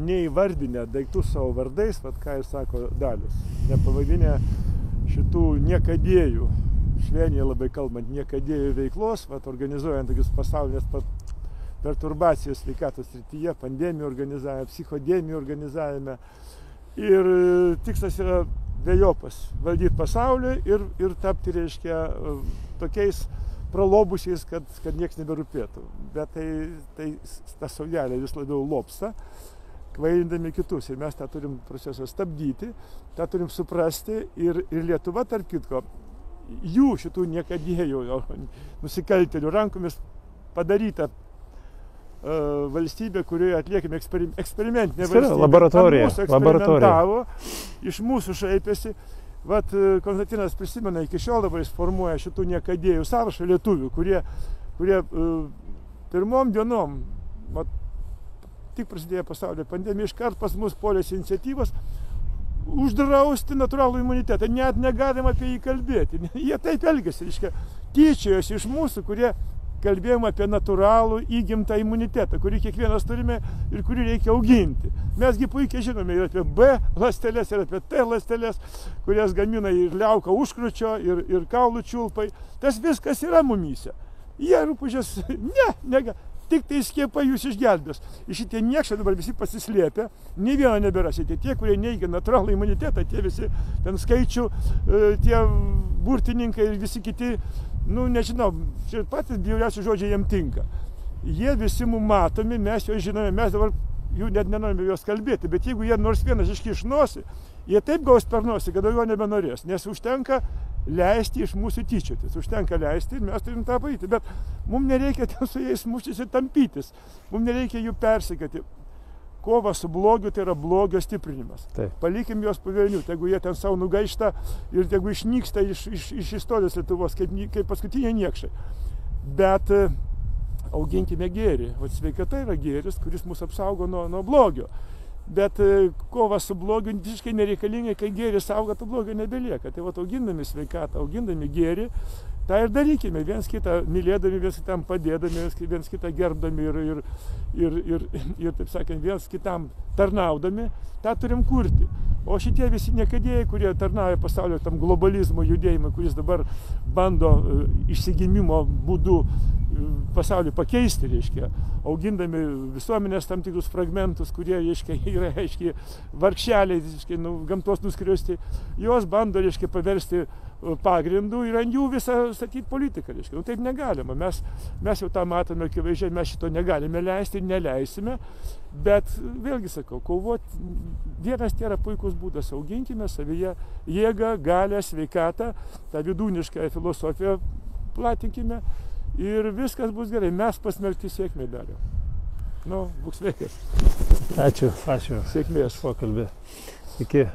neįvardinę daiktų savo vardais, ką jis sako Dalius, nepavadinę šitų niekadėjų, švelniai labai kalbant, niekadėjų veiklos, organizuojant tokius pasaulinės perturbacijas sveikatos srityje, pandemijų organizavime, psichodemijų organizavime. Ir tikslas yra dvejopas – valdyti pasaulį ir tapti, reiškia, tokiais pralobusiais, kad nieks neberūpėtų. Bet tai ta saujelė vis labiau lopsta, kvailindami kitus. Ir mes tą turim procesą stabdyti, tą turim suprasti. Ir Lietuva, tarp kitko, jų šitų niekadėjų nusikaltėlių rankomis padaryta valstybė, kurioje atliekame eksperimentinę valstybę. Laboratorija. Mūsų eksperimentavo, iš mūsų šaipėsi. Konstantinas prisimena, iki šiol dabar jis formuoja šitų niekadėjų sąrašą lietuvių, kurie pirmom dienom, tik prasidėjo pasaulio pandemija, iškart pas mus polės iniciatyvos uždrausti natūralų imunitetą. Net negalim apie jį kalbėti. Jie taip elgiasi, reiškia, tyčiojosi iš mūsų, kurie kalbėjom apie natūralų įgimtą imunitetą, kurį kiekvienas turime ir kurį reikia auginti. Mesgi puikiai žinome ir apie B ląsteles, ir apie T ląsteles, kurias gamina ir liauka užkručio, ir kaulų čiulpai. Tas viskas yra mumyse. Jie rūpužės, tik tai skiepai jūs išgelbės. Ir šitie niekšai dabar visi pasislėpę, nei vieno neberasite. Tie, kurie neigia natūralų imunitetą, tie visi ten skaičių, tie burtininkai ir visi kiti, nežinau, čia patys bjauriausi žodžiai jiem tinka. Jie visi mums matomi, mes juos žinome, mes dabar jų net nenorime juos kalbėti, bet jeigu jie nors vienas iškiš nosį, jie taip gaus per nosį, kad daugiau nebenorės, nes užtenka leisti iš mūsų tyčiotis, užtenka leisti ir mes turim tą padaryti, bet mums nereikia ten su jais muštis ir tampytis, mums nereikia jų persekioti. Kova su blogiu tai yra blogio stiprinimas. Taip. Palikim juos pavienių, jeigu jie ten savo nugaišta ir jeigu išnyksta iš istorijos Lietuvos kaip paskutiniai niekšai. Bet auginkime gėrį. Sveikata yra gėris, kuris mus apsaugo nuo blogio. Bet kova su blogiu visiškai nereikalinga, kai gėris auga, to blogio nebelieka. Tai augindami sveikatą, augindami gėrį, tą ir darykime, viens kitą mylėdami, viens kitam padėdami, viens kitą gerbdami ir taip sakant, viens kitam tarnaudami, tą turim kurti. O šitie visi niekadėjai, kurie tarnauja pasaulio tam globalizmo judėjimui, kuris dabar bando išsigimimo būdu pasaulį pakeisti, reiškia, augindami visuomenės tam tikrus fragmentus, kurie, reiškia, yra, reiškia, vargšeliai, reiškia, gamtos nuskriausti, juos bando, reiškia, paversti pagrindų ir ant jų visą statyti politiką, reiškia. Taip negalima, mes jau tą matome, akivaizdžiai, mes šito negalime leisti, neleisime, bet vėlgi sakau, kovoti, vienas tai yra puikus būdas, auginkime savyje jėgą, galę, sveikatą, tą vidūnišką filosofiją platinkime ir viskas bus gerai, mes pasmerkti sėkmei darėm. Būk sveikas. Ačiū. Sėkmės. Pokalbį. Iki.